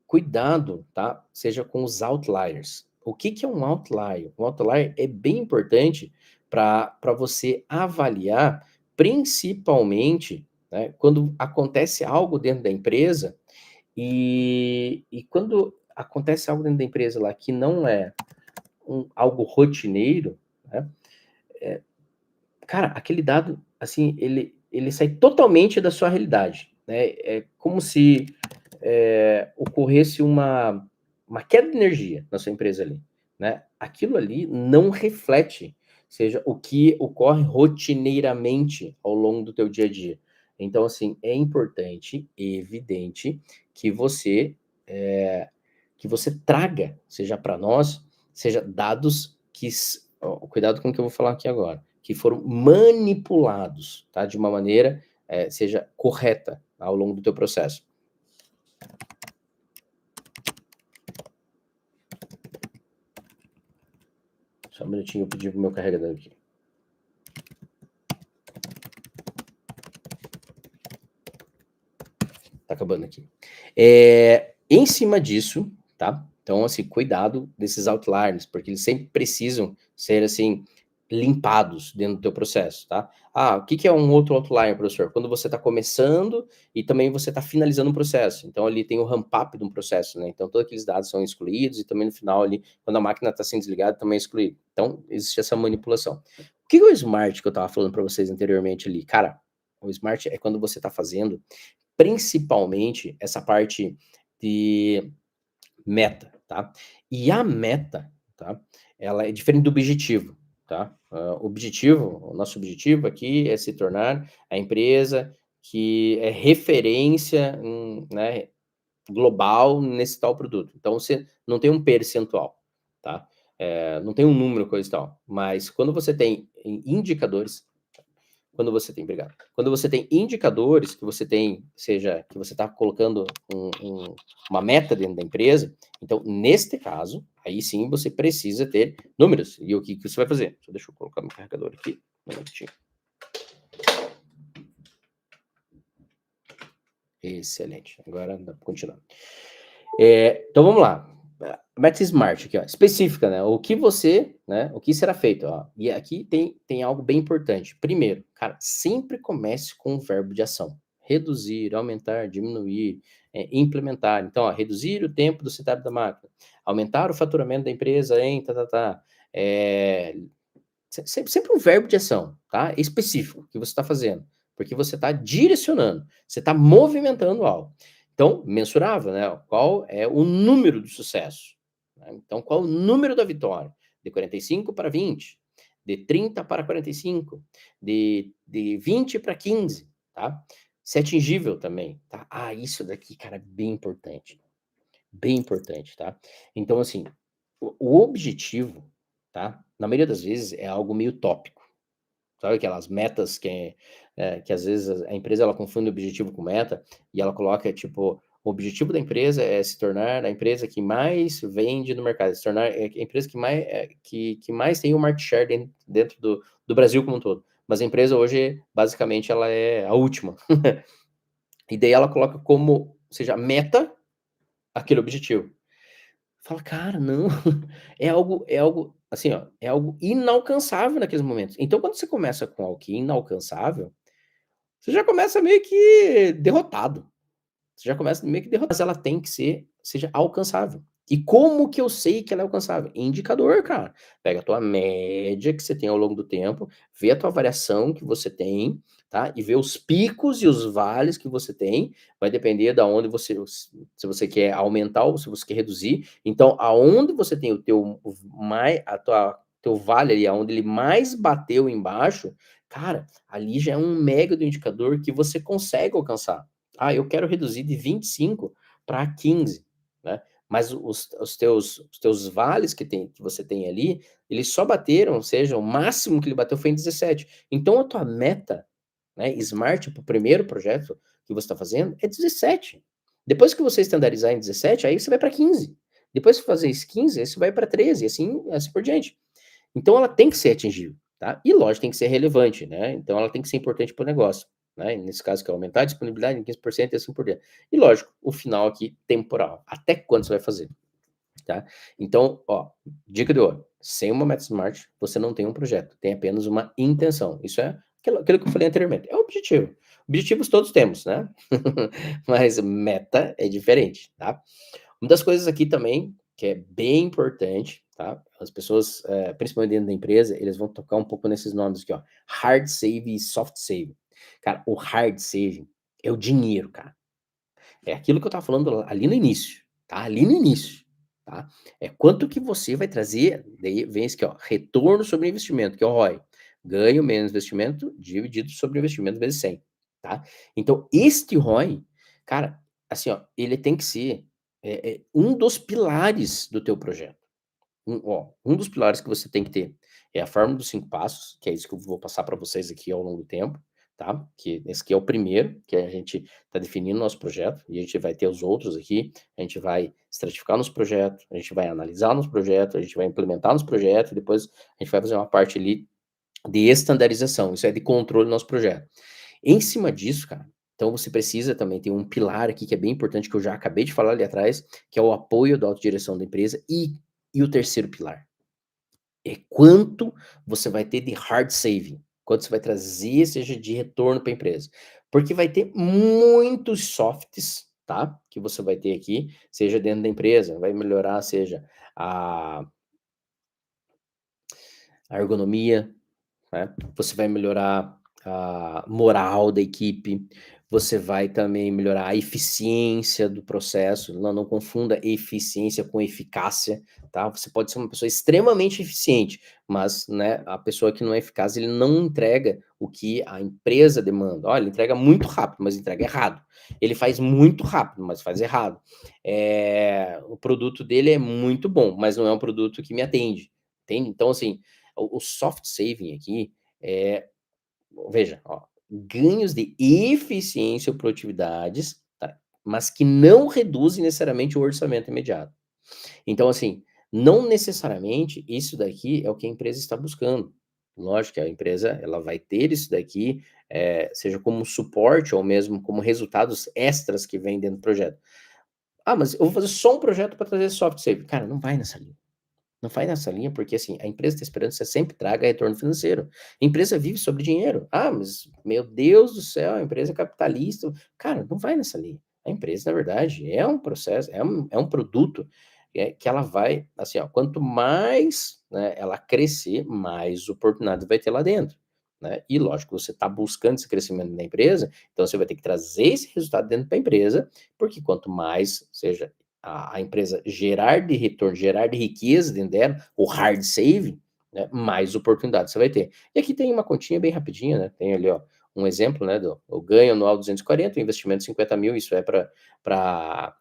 cuidado, tá? Seja com os outliers. O que que é um outlier? Um outlier é bem importante para você avaliar, principalmente, né, quando acontece algo dentro da empresa e quando acontece algo dentro da empresa lá que não é algo rotineiro, né? Cara, aquele dado, assim, ele sai totalmente da sua realidade, né? É como se ocorresse uma queda de energia na sua empresa ali, né? Aquilo ali não reflete, seja o que ocorre rotineiramente ao longo do teu dia a dia. Então, assim, é importante, evidente, que você traga, seja para nós, seja dados cuidado com o que eu vou falar aqui agora, que foram manipulados, tá? De uma maneira, seja correta ao longo do teu processo. Só um minutinho, eu pedi pro meu carregador aqui. Tá acabando aqui. Em cima disso, tá? Então, assim, cuidado desses outliers, porque eles sempre precisam ser, assim, limpados dentro do teu processo, tá? Ah, o que que é um outro outlier, professor? Quando você está começando e também você está finalizando um processo. Então, ali tem o ramp-up de um processo, né? Então, todos aqueles dados são excluídos e também no final ali, quando a máquina está sendo desligada, também é excluído. Então, existe essa manipulação. O que é o smart que eu estava falando para vocês anteriormente ali? Cara, o smart é quando você está fazendo principalmente essa parte de meta, tá? E a meta, tá? Ela é diferente do objetivo, tá? O nosso objetivo aqui é se tornar a empresa que é referência, né, global nesse tal produto. Então você não tem um percentual, tá? Não tem um número, coisa e tal. Mas quando você tem indicadores, obrigado. Quando você tem indicadores que você tem, seja que você está colocando uma meta dentro da empresa, então, neste caso, aí sim você precisa ter números. E o que, que você vai fazer? Só deixa eu colocar meu carregador aqui. Um minutinho. Excelente. Agora dá para continuar. Então vamos lá. Meta Smart aqui, ó, específica, né? O que você, né? O que será feito, ó. E aqui tem algo bem importante. Primeiro, cara, sempre comece com o verbo de ação. Reduzir, aumentar, diminuir, implementar. Então, ó, reduzir o tempo do setup da máquina, aumentar o faturamento da empresa em tá. Sempre um verbo de ação, tá? Específico que você está fazendo, porque você está direcionando, você está movimentando algo. Então, mensurável, né? Qual é o número do sucesso? Né? Então, qual o número da vitória? De 45 para 20, de 30 para 45, de 20 para 15, tá? Se é atingível também, tá? Ah, isso daqui, cara, é bem importante, tá? Então, assim, o objetivo, tá? Na maioria das vezes é algo meio tópico. Sabe aquelas metas que às vezes a empresa ela confunde objetivo com meta e ela coloca tipo o objetivo da empresa é se tornar a empresa que mais vende no mercado, se tornar a empresa que mais tem o market share dentro do Brasil como um todo. Mas a empresa hoje, basicamente, ela é a última. E daí ela coloca como, ou seja, meta aquele objetivo. Fala: "Cara, não, é algo, assim, ó, é algo inalcançável naqueles momentos". Então quando você começa com algo que é inalcançável, você já começa meio que derrotado. Você já começa meio que derrotado, mas ela tem que seja alcançável. E como que eu sei que ela é alcançável? Indicador, cara. Pega a tua média que você tem ao longo do tempo, vê a tua variação que você tem, tá? E vê os picos e os vales que você tem. Vai depender da onde se você quer aumentar ou se você quer reduzir. Então, aonde você tem o teu mais a tua teu vale ali, aonde ele mais bateu embaixo, cara, ali já é um mega do indicador que você consegue alcançar. Ah, eu quero reduzir de 25 para 15, né? Mas os teus vales que você tem ali, eles só bateram, ou seja, o máximo que ele bateu foi em 17. Então a tua meta, né? Smart para o primeiro projeto que você está fazendo é 17. Depois que você estandarizar em 17, aí você vai para 15. Depois que fazer esse 15, aí você vai para 13, assim por diante. Então ela tem que ser atingível, tá? E lógico, tem que ser relevante, né? Então ela tem que ser importante para o negócio, né? Nesse caso, que é aumentar a disponibilidade em 15% e assim por diante. E lógico, o final aqui, temporal. Até quando você vai fazer, tá? Então, ó, dica de ouro: sem uma meta smart, você não tem um projeto, tem apenas uma intenção. Isso é aquilo que eu falei anteriormente, é o objetivo. Objetivos todos temos, né? Mas meta é diferente, tá? Uma das coisas aqui também, que é bem importante, tá? As pessoas, principalmente dentro da empresa, eles vão tocar um pouco nesses nomes aqui, ó, hard save e soft save. Cara, o hard save é o dinheiro, cara. É aquilo que eu estava falando ali no início, tá? Ali no início, tá? É quanto que você vai trazer, daí vem esse aqui, ó, retorno sobre investimento, que é o ROI. Ganho menos investimento dividido sobre investimento vezes 100, tá? Então, este ROI, cara, assim, ó, ele tem que ser um dos pilares do teu projeto. Um dos pilares que você tem que ter é a fórmula dos 5 passos, que é isso que eu vou passar para vocês aqui ao longo do tempo, tá? Que esse aqui é o primeiro, que a gente está definindo nosso projeto, e a gente vai ter os outros aqui, a gente vai estratificar nos projetos, a gente vai analisar nos projetos, a gente vai implementar nos projetos, e depois a gente vai fazer uma parte ali de estandarização, isso é de controle do nosso projeto. Em cima disso, cara, então você precisa também ter um pilar aqui que é bem importante, que eu já acabei de falar ali atrás, que é o apoio da autodireção da empresa e o terceiro pilar é quanto você vai ter de hard saving, quanto você vai trazer, seja de retorno para a empresa. Porque vai ter muitos softs, tá? Que você vai ter aqui, seja dentro da empresa, vai melhorar, seja a, a ergonomia, né? Você vai melhorar a moral da equipe, você vai também melhorar a eficiência do processo, não confunda eficiência com eficácia, tá? Você pode ser uma pessoa extremamente eficiente, mas, né, a pessoa que não é eficaz, ele não entrega o que a empresa demanda. Olha, ele entrega muito rápido, mas entrega errado. Ele faz muito rápido, mas faz errado. O produto dele é muito bom, mas não é um produto que me atende, entende? Então, assim, o soft saving aqui é, veja, ó, ganhos de eficiência ou produtividades, tá? Mas que não reduzem necessariamente o orçamento imediato. Então, assim, não necessariamente isso daqui é o que a empresa está buscando. Lógico que a empresa ela vai ter isso daqui, seja como suporte ou mesmo como resultados extras que vem dentro do projeto. Ah, mas eu vou fazer só um projeto para trazer soft save. Cara, não vai nessa linha. Não vai nessa linha, porque assim, a empresa está esperando que você sempre traga retorno financeiro. A empresa vive sobre dinheiro. Ah, mas meu Deus do céu, a empresa é capitalista. Cara, não vai nessa linha. A empresa, na verdade, é um processo, é um produto que ela vai, assim, ó, quanto mais, né, ela crescer, mais oportunidade vai ter lá dentro. Né? E lógico, você está buscando esse crescimento da empresa, então você vai ter que trazer esse resultado dentro da empresa, porque quanto mais seja a empresa gerar de retorno, gerar de riqueza dentro dela, o hard saving, né, mais oportunidade você vai ter. E aqui tem uma continha bem rapidinha, né? Tem ali, ó, um exemplo, né, do o ganho anual 240, o investimento 50 mil, isso é para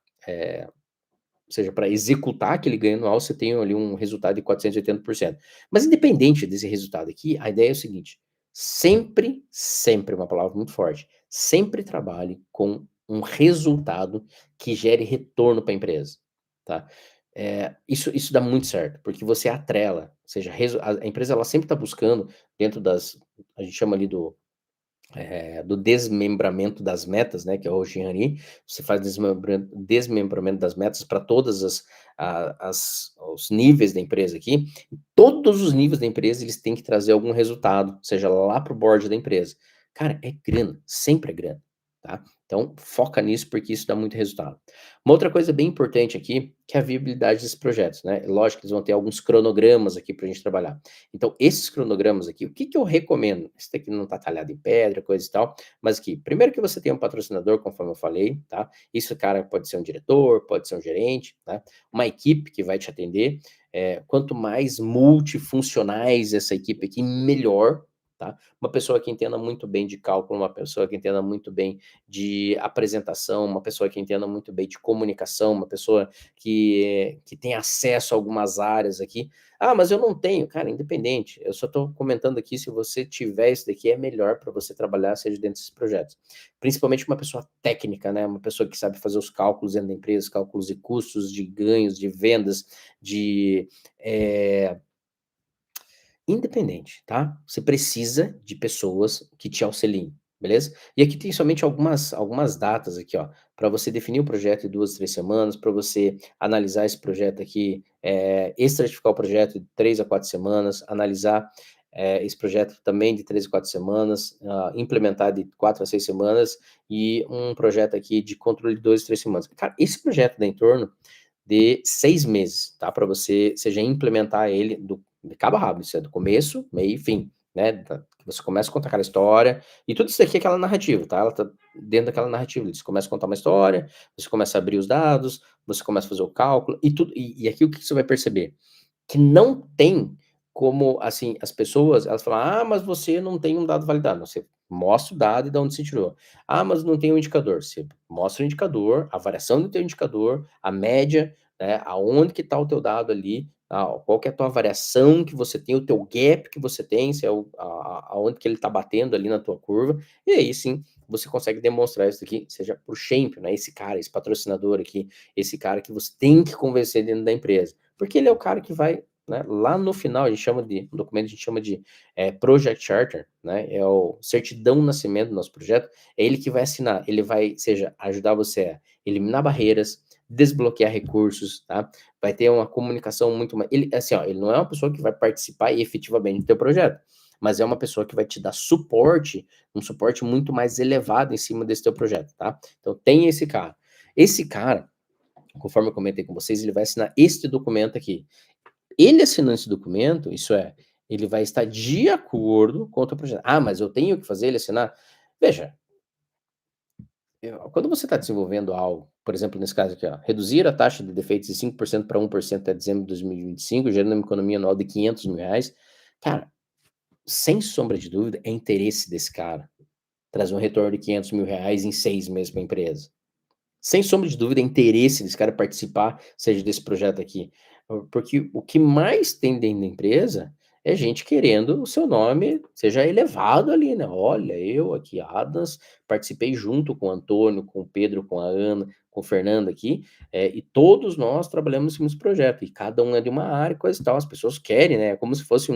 ou seja, para executar aquele ganho anual, você tem ali um resultado de 480%. Mas independente desse resultado aqui, a ideia é o seguinte: sempre, sempre, uma palavra muito forte, sempre trabalhe com um resultado que gere retorno para a empresa, tá? Isso dá muito certo, porque você atrela, ou seja, a empresa ela sempre está buscando dentro das, a gente chama ali do desmembramento das metas, né, que é o Roshinhani, você faz desmembramento das metas para todas os níveis da empresa aqui, todos os níveis da empresa eles têm que trazer algum resultado, seja lá para o board da empresa. Cara, é grana, sempre é grana, tá? Então foca nisso porque isso dá muito resultado. Uma outra coisa bem importante aqui, que é a viabilidade desses projetos, né? Lógico que eles vão ter alguns cronogramas aqui para a gente trabalhar. Então, esses cronogramas aqui, o que que eu recomendo? Esse daqui não está talhado em pedra, coisa e tal, mas aqui, primeiro que você tem um patrocinador, conforme eu falei, tá? Isso, cara, pode ser um diretor, pode ser um gerente, tá? Uma equipe que vai te atender. Quanto mais multifuncionais essa equipe aqui, melhor, tá? Uma pessoa que entenda muito bem de cálculo, uma pessoa que entenda muito bem de apresentação, uma pessoa que entenda muito bem de comunicação, uma pessoa que tenha acesso a algumas áreas aqui. Ah, mas eu não tenho. Cara, independente, eu só estou comentando aqui, se você tiver isso daqui, é melhor para você trabalhar, seja dentro desses projetos. Principalmente uma pessoa técnica, né, uma pessoa que sabe fazer os cálculos dentro da empresa, cálculos de custos, de ganhos, de vendas, de, eh independente, tá? Você precisa de pessoas que te auxiliem, beleza? E aqui tem somente algumas datas aqui, ó, para você definir o projeto em 2, 3 semanas, para você analisar esse projeto aqui, estratificar o projeto de 3 a 4 semanas, analisar, esse projeto também de 3 a 4 semanas, implementar de 4 a 6 semanas, e um projeto aqui de controle de 2 a 3 semanas. Cara, esse projeto da Entorno de 6 meses, tá, para você já implementar ele do de cabo a rabo, isso é do começo, meio e fim, né, você começa a contar aquela história, e tudo isso aqui é aquela narrativa, tá, ela tá dentro daquela narrativa, você começa a contar uma história, você começa a abrir os dados, você começa a fazer o cálculo, e tudo, e aqui o que você vai perceber? Que não tem como, assim, as pessoas, elas falam: "Ah, mas você não tem um dado validado", você mostra o dado e de onde você tirou. "Ah, mas não tem um indicador", você mostra o indicador, a variação do teu indicador, a média, né, aonde que está o teu dado ali, qual que é a tua variação que você tem, o teu gap que você tem, se é o aonde que ele está batendo ali na tua curva, e aí sim, você consegue demonstrar isso daqui, seja para o Champion, né, esse cara, esse patrocinador aqui, esse cara que você tem que convencer dentro da empresa. Porque ele é o cara que vai, né, lá no final, a gente chama de no documento, a gente chama de, project charter, né, é o certidão nascimento do nosso projeto, é ele que vai assinar, ele vai, seja, ajudar você a eliminar barreiras, desbloquear recursos, tá, vai ter uma comunicação muito mais, ele, assim, ó, ele não é uma pessoa que vai participar efetivamente do teu projeto, mas é uma pessoa que vai te dar suporte, um suporte muito mais elevado em cima desse teu projeto, tá. Então tem esse cara. Esse cara, conforme eu comentei com vocês, ele vai assinar este documento aqui. Ele assinando esse documento, isso é, ele vai estar de acordo com o teu projeto. Ah, mas eu tenho que fazer ele assinar? Veja, quando você está desenvolvendo algo, por exemplo, nesse caso aqui, ó, reduzir a taxa de defeitos de 5% para 1% até dezembro de 2025, gerando uma economia anual de R$ 500.000, cara, sem sombra de dúvida, é interesse desse cara trazer um retorno de R$ 500.000 em 6 meses para a empresa. Sem sombra de dúvida, é interesse desse cara participar, seja desse projeto aqui. Porque o que mais tem dentro da empresa é gente querendo o seu nome seja elevado ali, né? Olha, eu aqui, Adams, participei junto com o Antônio, com o Pedro, com a Ana, com o Fernando aqui, e todos nós trabalhamos nesse mesmo projeto, e cada um é de uma área e coisa e tal. As pessoas querem, né? Como se fosse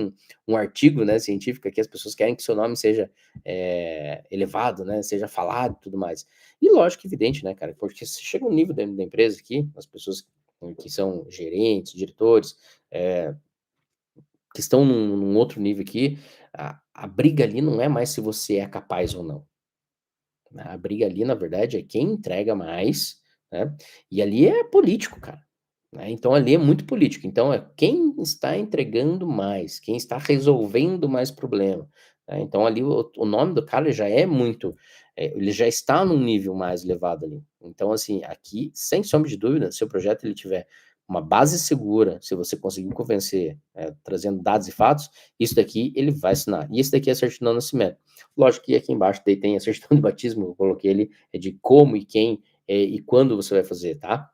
um artigo, né, científico aqui, as pessoas querem que seu nome seja elevado, né? Seja falado e tudo mais. E lógico, evidente, né, cara, porque se chega um nível dentro da empresa aqui, as pessoas que são gerentes, diretores, eh, que estão num outro nível aqui, a briga ali não é mais se você é capaz ou não, né, a briga ali, na verdade, é quem entrega mais, né, e ali é político, cara, né, então ali é muito político, então é quem está entregando mais, quem está resolvendo mais problema, né, então ali o nome do cara já é muito, ele já está num nível mais elevado ali. Então assim, aqui, sem sombra de dúvida, se o projeto ele tiver uma base segura, se você conseguir convencer, trazendo dados e fatos, isso daqui ele vai assinar, e esse daqui é a certidão de nascimento. Lógico que aqui embaixo daí tem a certidão de batismo, eu coloquei ali, é de como e quem, e quando você vai fazer, tá?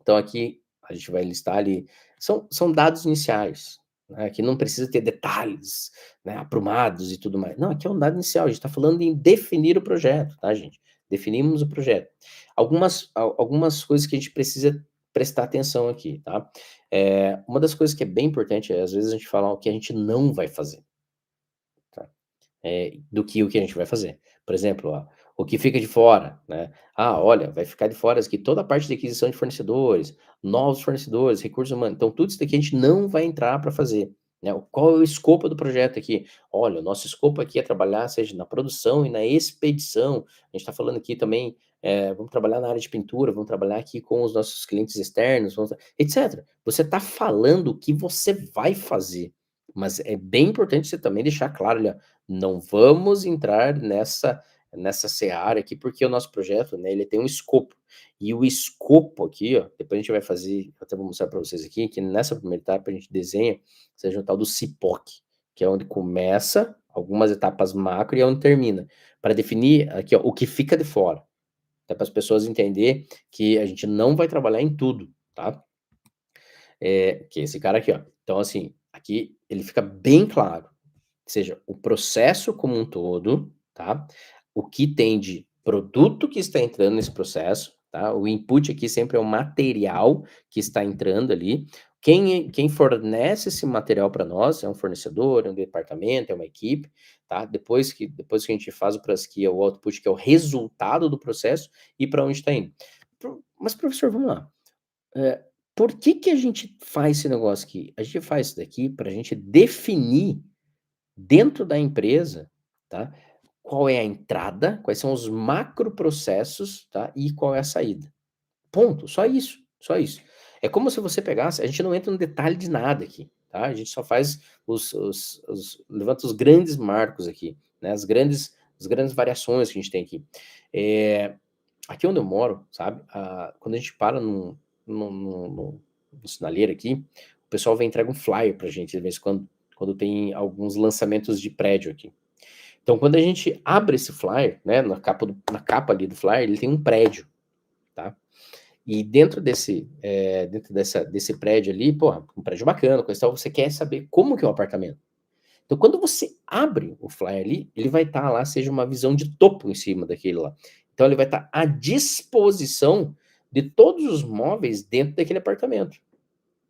Então aqui a gente vai listar ali, são dados iniciais, né, aqui não precisa ter detalhes, né, aprumados e tudo mais. Não, aqui é um dado inicial, a gente está falando em definir o projeto, tá, gente? Definimos o projeto. Algumas coisas que a gente precisa prestar atenção aqui, tá? Uma das coisas que é bem importante é, às vezes, a gente falar o que a gente não vai fazer, tá? Do que o que a gente vai fazer. Por exemplo, ó, o que fica de fora, né? Ah, olha, vai ficar de fora aqui toda a parte de aquisição de fornecedores, novos fornecedores, recursos humanos. Então, tudo isso daqui a gente não vai entrar para fazer. Né? Qual é o escopo do projeto aqui? Olha, o nosso escopo aqui é trabalhar, seja na produção e na expedição. A gente está falando aqui também, vamos trabalhar na área de pintura, vamos trabalhar aqui com os nossos clientes externos, etc. Você está falando o que você vai fazer. Mas é bem importante você também deixar claro, olha, não vamos entrar nessa seara aqui, porque o nosso projeto, né, ele tem um escopo. E o escopo aqui, ó, depois a gente vai fazer, até vou mostrar para vocês aqui, que nessa primeira etapa a gente desenha, seja o tal do CIPOC, que é onde começa algumas etapas macro e aonde termina, para definir aqui, ó, o que fica de fora, até para as pessoas entender que a gente não vai trabalhar em tudo, tá? Que é esse cara aqui, ó. Então, assim, aqui ele fica bem claro, seja o processo como um todo, tá? O que tem de produto que está entrando nesse processo, tá? O input aqui sempre é o material que está entrando ali. Quem fornece esse material para nós é um fornecedor, é um departamento, é uma equipe, tá? Depois que a gente faz o processo, que é o output, que é o resultado do processo, e para onde está indo. Mas, professor, vamos lá. Eh, por que que a gente faz esse negócio aqui? A gente faz isso daqui para a gente definir dentro da empresa, tá, qual é a entrada, quais são os macroprocessos, tá, e qual é a saída. Ponto, só isso, só isso. É como se você pegasse, a gente não entra no detalhe de nada aqui, tá, a gente só faz levanta os grandes marcos aqui, né, as grandes variações que a gente tem aqui. Aqui onde eu moro, sabe, quando a gente para no sinaleiro aqui, o pessoal vem e entrega um flyer pra gente de vez em quando tem alguns lançamentos de prédio aqui. Então, quando a gente abre esse flyer, né, na capa ali do flyer, ele tem um prédio, tá? E dentro desse prédio ali, porra, um prédio bacana, coisa e tal, você quer saber como que é o apartamento. Então, quando você abre o flyer ali, ele vai estar lá, seja uma visão de topo em cima daquele lá. Então, ele vai estar à disposição de todos os móveis dentro daquele apartamento.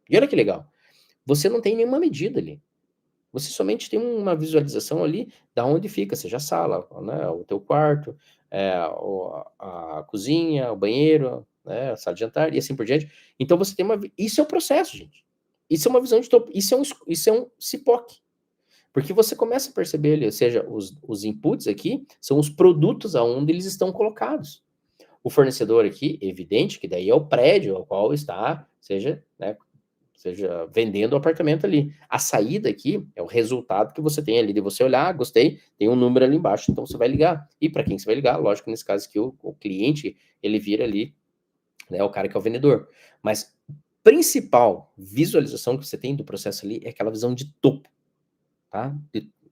E olha que legal, você não tem nenhuma medida ali. Você somente tem uma visualização ali da onde fica, seja a sala, né, o teu quarto, a cozinha, o banheiro, né, a sala de jantar e assim por diante. Então você tem isso é o processo, gente. Isso é uma visão de topo, isso é um CIPOC. Porque você começa a perceber ali, ou seja, os inputs aqui são os produtos aonde eles estão colocados. O fornecedor aqui, evidente que daí é o prédio ao qual está, seja vendendo o apartamento ali. A saída aqui é o resultado que você tem ali de você olhar, gostei, tem um número ali embaixo, então você vai ligar. E para quem você vai ligar? Lógico, nesse caso aqui, o cliente, ele vira ali, né, o cara que é o vendedor. Mas principal visualização que você tem do processo ali é aquela visão de topo, tá?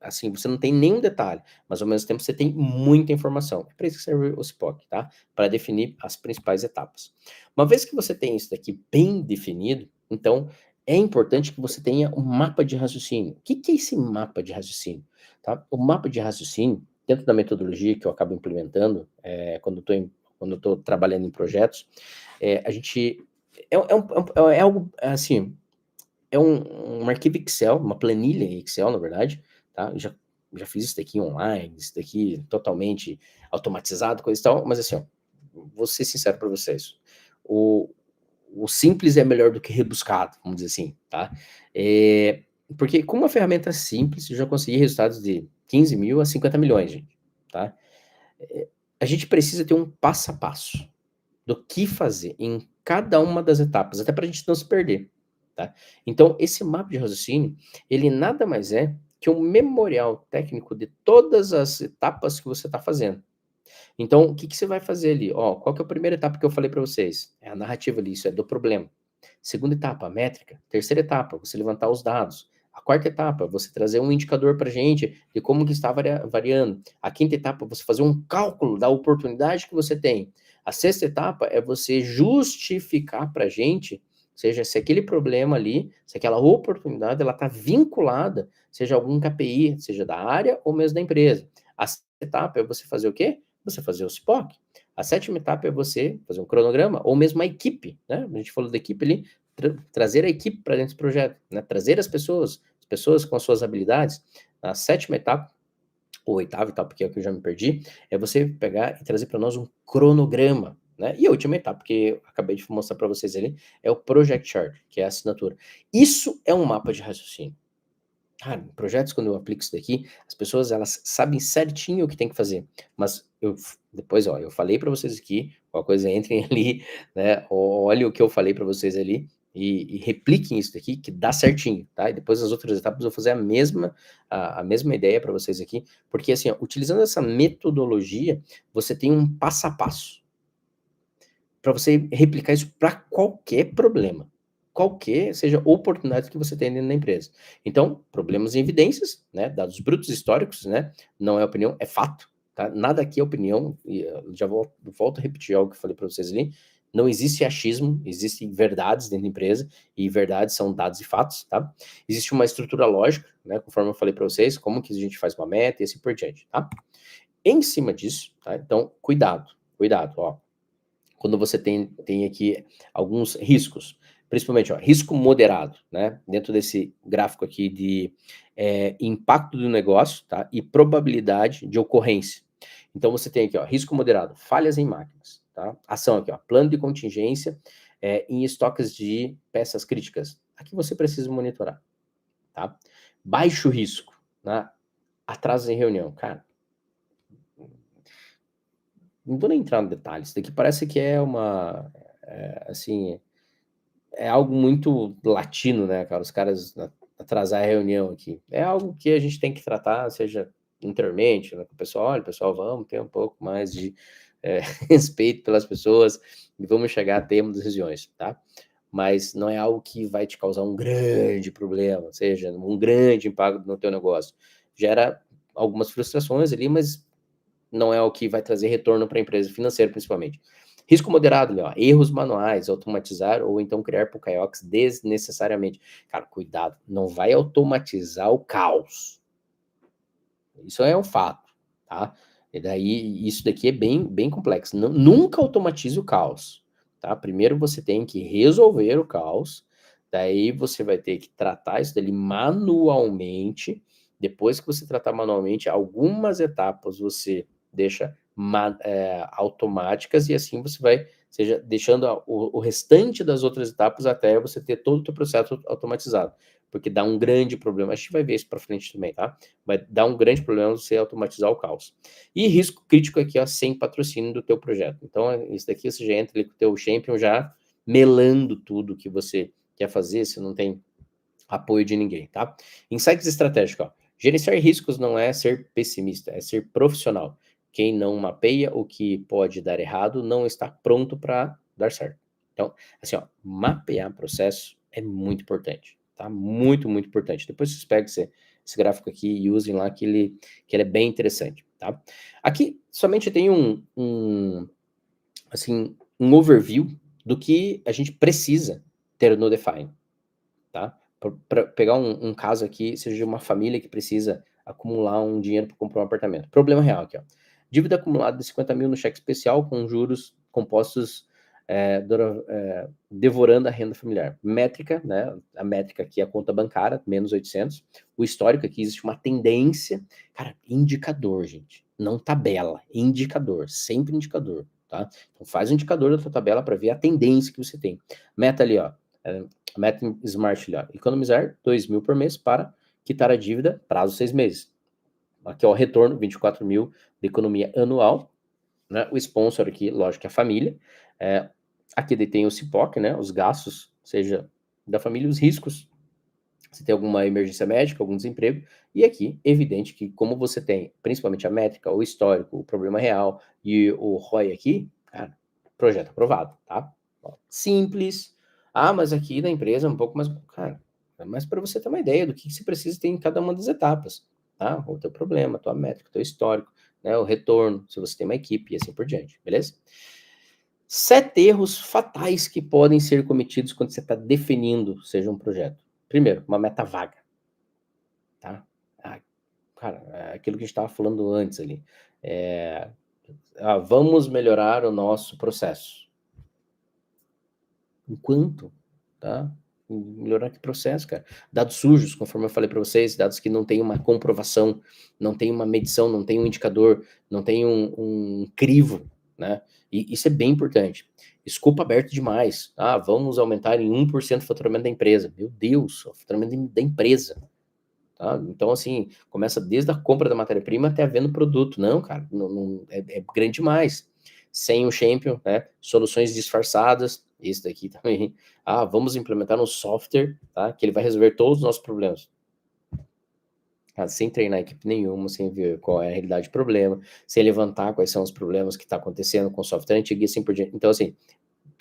Assim, você não tem nenhum detalhe, mas ao mesmo tempo você tem muita informação. É para isso que serve o CIPOC, tá? Para definir as principais etapas. Uma vez que você tem isso daqui bem definido, então é importante que você tenha um mapa de raciocínio. O que que é esse mapa de raciocínio? Tá? O mapa de raciocínio, dentro da metodologia que eu acabo implementando, quando eu estou trabalhando em projetos, a gente é algo assim, é um arquivo Excel, uma planilha em Excel, na verdade, tá? Eu já fiz isso daqui online, isso daqui totalmente automatizado, coisa e tal, mas assim, ó, vou ser sincero para vocês, o, o simples é melhor do que rebuscado, vamos dizer assim, tá? Porque com uma ferramenta simples, eu já consegui resultados de 15 mil a 50 milhões, gente, tá? A gente precisa ter um passo a passo do que fazer em cada uma das etapas, até para a gente não se perder, tá? Então, esse mapa de raciocínio, ele nada mais é que um memorial técnico de todas as etapas que você está fazendo. Então, o que que você vai fazer ali? Ó, qual que é a primeira etapa que eu falei para vocês? É a narrativa ali, isso é do problema. Segunda etapa, a métrica. Terceira etapa, você levantar os dados. A quarta etapa, você trazer um indicador para a gente de como que está variando. A quinta etapa, você fazer um cálculo da oportunidade que você tem. A sexta etapa é você justificar para a gente, seja se aquele problema ali, se aquela oportunidade, ela está vinculada, seja algum KPI, seja da área ou mesmo da empresa. A sexta etapa é você fazer o quê? Você fazer o SPOC. A sétima etapa é você fazer um cronograma, ou mesmo a equipe, né? A gente falou da equipe ali, trazer a equipe para dentro do projeto, né? Trazer as pessoas com as suas habilidades. A sétima etapa, ou oitava etapa, porque é o que eu já me perdi, é você pegar e trazer para nós um cronograma, né? E a última etapa, que eu acabei de mostrar para vocês ali, é o Project Chart, que é a assinatura. Isso é um mapa de raciocínio. Cara, em projetos, quando eu aplico isso daqui, as pessoas, elas sabem certinho o que tem que fazer, mas depois, ó, eu falei para vocês aqui, qualquer coisa entrem ali, né, olhem o que eu falei para vocês ali e repliquem isso daqui, que dá certinho, tá? E depois as outras etapas eu vou fazer a mesma ideia para vocês aqui, porque assim, ó, utilizando essa metodologia, você tem um passo a passo para você replicar isso para qualquer problema. qualquer seja oportunidade que você tem dentro da empresa. Então, problemas em evidências, né, dados brutos históricos, né, não é opinião, é fato, tá? Nada aqui é opinião, e eu já volto a repetir algo que eu falei para vocês ali, não existe achismo, existem verdades dentro da empresa, e verdades são dados e fatos, tá? Existe uma estrutura lógica, né, conforme eu falei para vocês, como que a gente faz uma meta e assim por diante, tá? Em cima disso, tá? Então, cuidado, ó. Quando você tem aqui alguns riscos, principalmente, ó, risco moderado, né? Dentro desse gráfico aqui de impacto do negócio, tá? E probabilidade de ocorrência. Então você tem aqui, ó, risco moderado, falhas em máquinas, tá? Ação aqui, ó, plano de contingência em estoques de peças críticas. Aqui você precisa monitorar, tá? Baixo risco, né? Atrasos em reunião, cara. Não vou nem entrar no detalhe, isso daqui parece que é uma, assim, é algo muito latino, né, cara, os caras atrasar a reunião aqui. É algo que a gente tem que tratar, seja interiormente, né, com o pessoal, olha, pessoal, vamos ter um pouco mais de respeito pelas pessoas e vamos chegar a termos das regiões, tá? Mas não é algo que vai te causar um grande problema, seja um grande impacto no teu negócio. Gera algumas frustrações ali, mas não é o que vai trazer retorno para a empresa, financeiro principalmente. Risco moderado, ó, erros manuais, automatizar ou então criar PKIOX desnecessariamente. Cara, cuidado, não vai automatizar o caos. Isso é um fato, tá? E daí, isso daqui é bem complexo. Nunca automatize o caos, tá? Primeiro você tem que resolver o caos, daí você vai ter que tratar isso dele manualmente. Depois que você tratar manualmente, algumas etapas você deixa automáticas e assim você vai, seja, deixando o restante das outras etapas até você ter todo o teu processo automatizado. Porque dá um grande problema. A gente vai ver isso para frente também, tá? Vai dar um grande problema você automatizar o caos. E risco crítico aqui, ó, sem patrocínio do teu projeto. Então, isso daqui você já entra ali com o teu champion já melando tudo que você quer fazer, você não tem apoio de ninguém, tá? Insights estratégicos, ó. Gerenciar riscos não é ser pessimista, é ser profissional. Quem não mapeia o que pode dar errado não está pronto para dar certo. Então, assim, ó, mapear processo é muito importante, tá? Muito importante. Depois vocês pegam esse gráfico aqui e usem lá que ele é bem interessante, tá? Aqui somente tem assim, um overview do que a gente precisa ter no Define, tá? Para pegar um caso aqui, seja de uma família que precisa acumular um dinheiro para comprar um apartamento. Problema real aqui, ó. Dívida acumulada de 50 mil no cheque especial com juros compostos devorando a renda familiar. Métrica, né? A métrica aqui é a conta bancária, menos 800. O histórico aqui, existe uma tendência. Cara, indicador, gente. Não tabela, indicador. Sempre indicador, tá? Então faz o indicador da tua tabela para ver a tendência que você tem. Meta ali, ó. Meta Smart ali, ó. Economizar 2 mil por mês para quitar a dívida, prazo 6 meses. Aqui, ó, o retorno, 24 mil de economia anual, né? O sponsor aqui, lógico, é a família. Aqui tem o CIPOC, né? Os gastos, seja da família, os riscos. Se tem alguma emergência médica, algum desemprego. E aqui, evidente que como você tem, principalmente a métrica, o histórico, o problema real e o ROI aqui, cara, projeto aprovado, tá? Ó, simples. Ah, mas aqui na empresa é um pouco mais... Cara, é mais para você ter uma ideia do que você precisa ter em cada uma das etapas, tá? O teu problema, a tua métrica, o teu histórico, né? O retorno, se você tem uma equipe e assim por diante, beleza? 7 erros fatais que podem ser cometidos quando você está definindo, seja um projeto. Primeiro, uma meta vaga, tá? Ah, cara, é aquilo que a gente estava falando antes ali. Vamos melhorar o nosso processo. Enquanto, tá? Melhorar que processo, cara. Dados sujos, conforme eu falei para vocês, dados que não tem uma comprovação, não tem uma medição, não tem um indicador, não tem um crivo, né? E isso é bem importante. Escopo aberto demais. Vamos aumentar em 1% o faturamento da empresa. Meu Deus, o faturamento da empresa. Tá? Então, assim, começa desde a compra da matéria-prima até a venda do produto. Não, cara, é grande demais. Sem o Champion, né? Soluções disfarçadas, esse daqui também. Vamos implementar um software, tá? Que ele vai resolver todos os nossos problemas. Sem treinar equipe nenhuma, sem ver qual é a realidade do problema, sem levantar quais são os problemas que está acontecendo com o software antigo e assim por diante. Então, assim,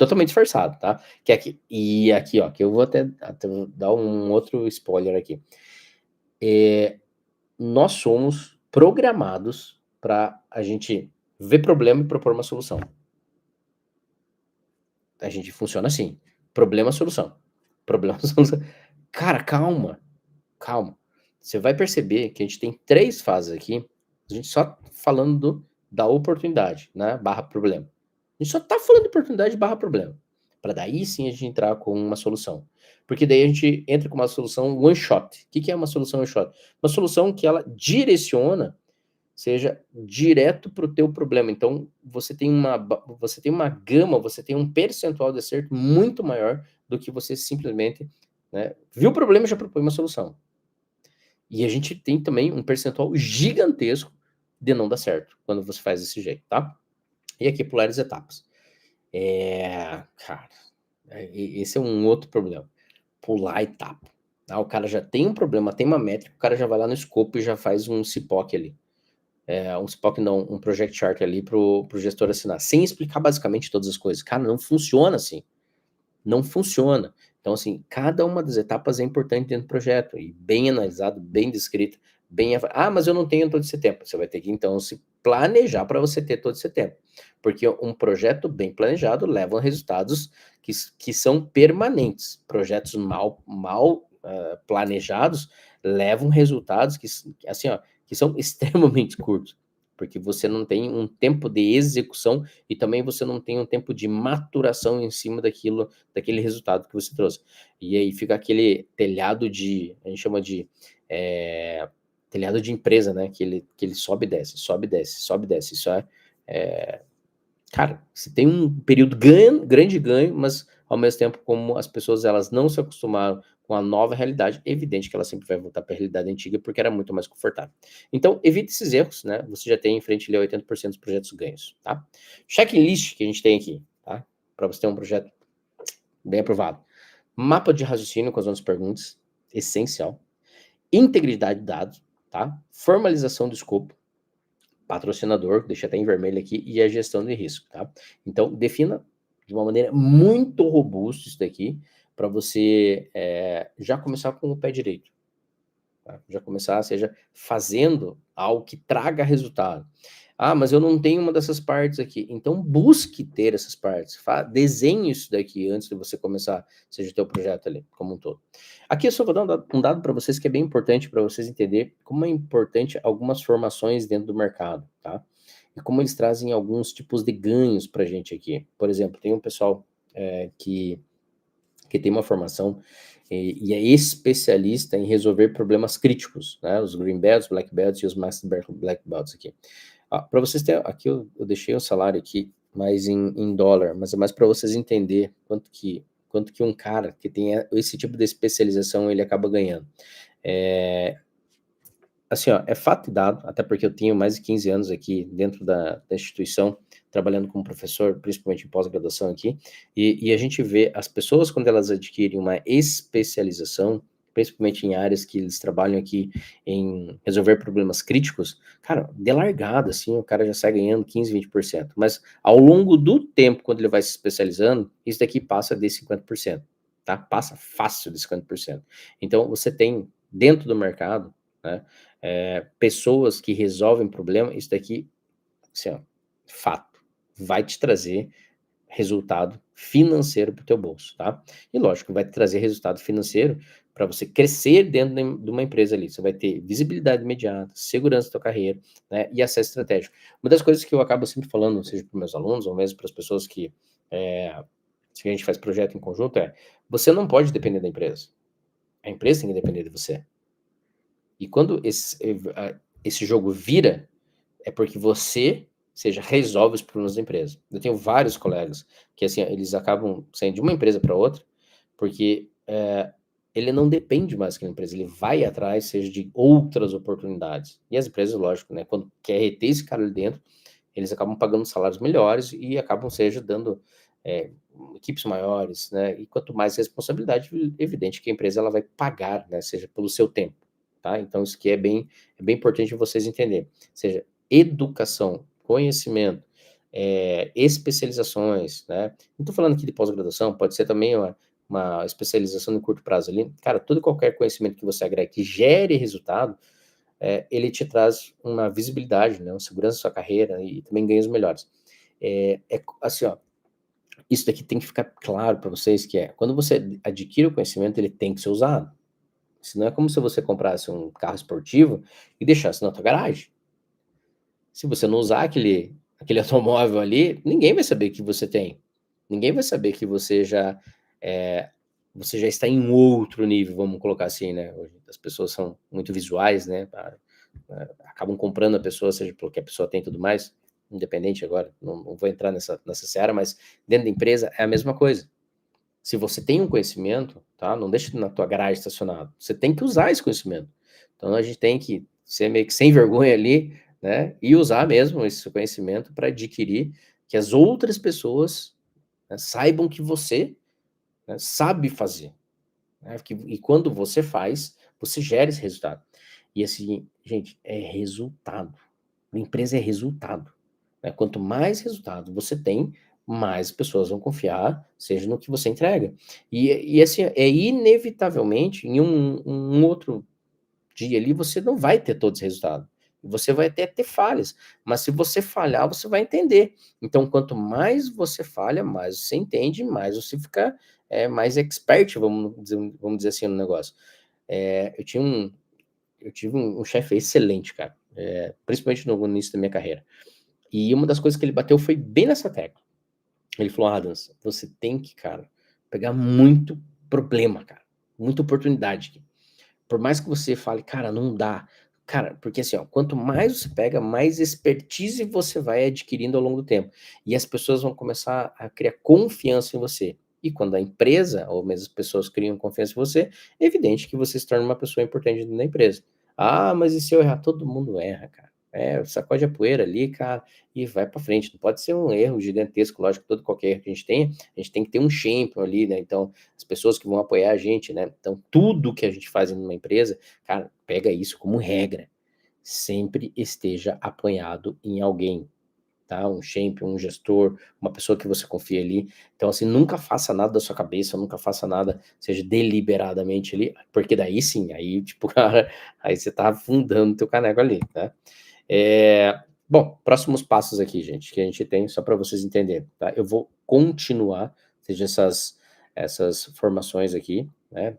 totalmente disfarçado, tá? Que aqui e aqui, ó, que eu vou até vou dar um outro spoiler aqui. Nós somos programados para a gente ver problema e propor uma solução. A gente funciona assim: problema, solução. Problema, solução. Cara, calma, calma. Você vai perceber que a gente tem 3 fases aqui, a gente só falando da oportunidade, né, barra problema. A gente só tá falando de oportunidade barra problema, para daí sim a gente entrar com uma solução. Porque daí a gente entra com uma solução one shot. O que que é uma solução one shot? Uma solução que ela direciona, seja direto para o teu problema. Então, você tem uma gama, você tem um percentual de acerto muito maior do que você simplesmente, né, viu o problema e já propõe uma solução. E a gente tem também um percentual gigantesco de não dar certo, quando você faz desse jeito, tá? E aqui pular as etapas. Cara, esse é um outro problema, pular a etapa. Ah, o cara já tem um problema, tem uma métrica, o cara já vai lá no escopo e já faz um CPOC ali. Um CPOC não, um project chart ali pro gestor assinar, sem explicar basicamente todas as coisas. Cara, não funciona assim. Não funciona. Então, assim, cada uma das etapas é importante dentro do projeto, e bem analisado, bem descrito, mas eu não tenho todo esse tempo. Você vai ter que, então, se planejar para você ter todo esse tempo. Porque um projeto bem planejado leva a resultados que são permanentes. Projetos mal planejados levam resultados assim, ó, que são extremamente curtos. Porque você não tem um tempo de execução e também você não tem um tempo de maturação em cima daquele resultado que você trouxe. E aí fica aquele telhado a gente chama de telhado de empresa, né? Que ele sobe e desce, sobe e desce, sobe e desce. Isso cara, você tem um período grande ganho, mas ao mesmo tempo, como as pessoas elas não se acostumaram com a nova realidade, é evidente que ela sempre vai voltar para a realidade antiga porque era muito mais confortável. Então, evite esses erros, né? Você já tem em frente ali 80% dos projetos ganhos, tá? Checklist que a gente tem aqui, tá? Para você ter um projeto bem aprovado. Mapa de raciocínio com as 11 perguntas, essencial. Integridade de dados, tá? Formalização do escopo, patrocinador, deixa até em vermelho aqui, e a gestão de risco, tá? Então, defina de uma maneira muito robusta isso daqui, para você já começar com o pé direito. Tá? Já começar, seja fazendo algo que traga resultado. Ah, mas eu não tenho uma dessas partes aqui. Então, busque ter essas partes. Desenhe isso daqui antes de você começar, seja o teu projeto ali, como um todo. Aqui eu só vou dar um dado para vocês que é bem importante para vocês entenderem como é importante algumas formações dentro do mercado, tá? E como eles trazem alguns tipos de ganhos para a gente aqui. Por exemplo, tem um pessoal que tem uma formação e é especialista em resolver problemas críticos, né? Os Green Belts, Black Belts e os Master Black Belts aqui. Para vocês terem, aqui eu deixei o salário aqui mais em dólar, mas é mais para vocês entender quanto que um cara que tem esse tipo de especialização ele acaba ganhando. Assim, ó, é fato e dado, até porque eu tenho mais de 15 anos aqui dentro da instituição, trabalhando como professor, principalmente em pós-graduação aqui, e a gente vê as pessoas, quando elas adquirem uma especialização, principalmente em áreas que eles trabalham aqui em resolver problemas críticos, cara, de largada, assim, o cara já sai ganhando 15, 20%. Mas ao longo do tempo, quando ele vai se especializando, isso daqui passa de 50%, tá? Passa fácil de 50%. Então, você tem dentro do mercado, né, pessoas que resolvem problema, isso daqui, assim, ó, fato, vai te trazer resultado financeiro para o teu bolso, tá? E lógico, vai te trazer resultado financeiro para você crescer dentro de uma empresa ali. Você vai ter visibilidade imediata, segurança da tua carreira, né? E acesso estratégico. Uma das coisas que eu acabo sempre falando, seja para os meus alunos ou mesmo para as pessoas que a gente faz projeto em conjunto, você não pode depender da empresa. A empresa tem que depender de você. E quando esse jogo vira, é porque você, seja, resolve os problemas da empresa. Eu tenho vários colegas que, assim, eles acabam saindo de uma empresa para outra, porque ele não depende mais daquela empresa, ele vai atrás, seja de outras oportunidades. E as empresas, lógico, né, quando quer reter esse cara ali dentro, eles acabam pagando salários melhores e acabam, seja, dando equipes maiores, né, e quanto mais responsabilidade, evidente que a empresa ela vai pagar, né, seja pelo seu tempo, tá? Então isso aqui é bem importante vocês entenderem, seja educação, conhecimento, especializações, né? Não tô falando aqui de pós-graduação, pode ser também uma especialização de curto prazo ali. Cara, todo e qualquer conhecimento que você agrega que gere resultado, ele te traz uma visibilidade, né, uma segurança na sua carreira e também ganhos melhores. Assim, ó, isso daqui tem que ficar claro para vocês que quando você adquire o conhecimento, ele tem que ser usado. Senão é como se você comprasse um carro esportivo e deixasse na tua garagem. Se você não usar aquele automóvel ali, ninguém vai saber que você tem. Ninguém vai saber que eh, você já está em um outro nível, vamos colocar assim, né. Hoje as pessoas são muito visuais, né, acabam comprando a pessoa, seja pelo que a pessoa tem e tudo mais, independente agora, não vou entrar nessa seara, mas dentro da empresa é a mesma coisa. Se você tem um conhecimento, tá, não deixa na tua garagem estacionado, você tem que usar esse conhecimento. Então a gente tem que ser meio que sem vergonha ali, né, e usar mesmo esse conhecimento para adquirir, que as outras pessoas, né, saibam que você, né, sabe fazer, né, e quando você faz, você gera esse resultado. E assim, gente, é resultado. A empresa é resultado, né? Quanto mais resultado você tem, mais pessoas vão confiar, seja no que você entrega. E assim, inevitavelmente, em um outro dia ali, você não vai ter todo esse resultado. Você vai até ter falhas, mas se você falhar, você vai entender. Então, quanto mais você falha, mais você entende, mais você fica mais expert, vamos dizer assim, no negócio. Eu tive um chefe excelente, cara, principalmente no início da minha carreira. E uma das coisas que ele bateu foi bem nessa tecla. Ele falou: "Adams, você tem que, cara, pegar muito problema, cara, muita oportunidade. Por mais que você fale: 'Cara, não dá', cara, porque assim, ó, quanto mais você pega, mais expertise você vai adquirindo ao longo do tempo. E as pessoas vão começar a criar confiança em você. E quando a empresa ou mesmo as pessoas criam confiança em você, é evidente que você se torna uma pessoa importante dentro da empresa. Ah, mas e se eu errar? Todo mundo erra, cara. Sacode a poeira ali, cara, e vai pra frente. Não pode ser um erro gigantesco, lógico, todo qualquer erro que a gente tem que ter um champion ali, né? Então, as pessoas que vão apoiar a gente, né? Então, tudo que a gente faz numa empresa, cara, pega isso como regra. Sempre esteja apoiado em alguém, tá? Um champion, um gestor, uma pessoa que você confia ali. Então, assim, nunca faça nada da sua cabeça, nunca faça nada, seja deliberadamente ali, porque daí sim, aí, tipo, cara, aí você tá afundando teu caneco ali, tá? Bom, próximos passos aqui, gente, que a gente tem, só para vocês entenderem, tá? Eu vou continuar, seja essas formações aqui, né?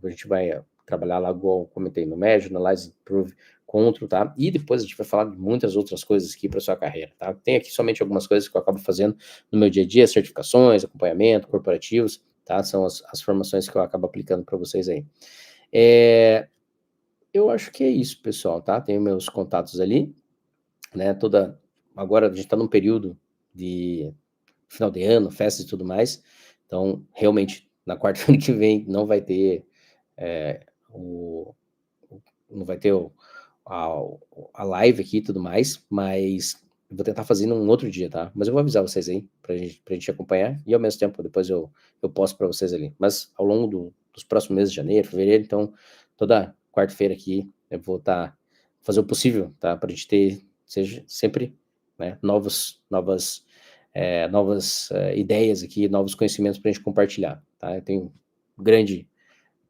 A gente vai trabalhar lá, igual eu comentei, no Measure, Analyze, Improve, Control, tá? E depois a gente vai falar de muitas outras coisas aqui para sua carreira, tá? Tem aqui somente algumas coisas que eu acabo fazendo no meu dia a dia, certificações, acompanhamento, corporativos, tá? São as formações que eu acabo aplicando para vocês aí. Eu acho que é isso, pessoal, tá? Tenho meus contatos ali, né? Agora a gente está num período de final de ano, festas e tudo mais, então realmente na quarta-feira que vem não vai ter é, o, não vai ter a, live aqui e tudo mais, mas eu vou tentar fazer num outro dia, tá? Mas eu vou avisar vocês aí pra gente acompanhar e ao mesmo tempo depois eu posto para vocês ali. Mas ao longo dos próximos meses de janeiro, fevereiro, então toda quarta-feira aqui eu vou fazer o possível, tá? Pra gente ter seja sempre, né, novas ideias aqui, novos conhecimentos para a gente compartilhar, tá? Eu tenho grande,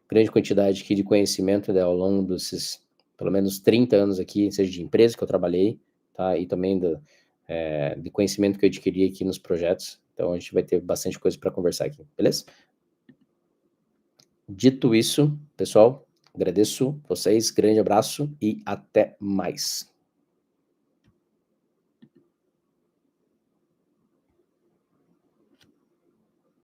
grande quantidade aqui de conhecimento, né, ao longo desses pelo menos 30 anos aqui, seja de empresa que eu trabalhei, tá? E também de conhecimento que eu adquiri aqui nos projetos. Então a gente vai ter bastante coisa para conversar aqui, beleza? Dito isso, pessoal, agradeço vocês, grande abraço e até mais.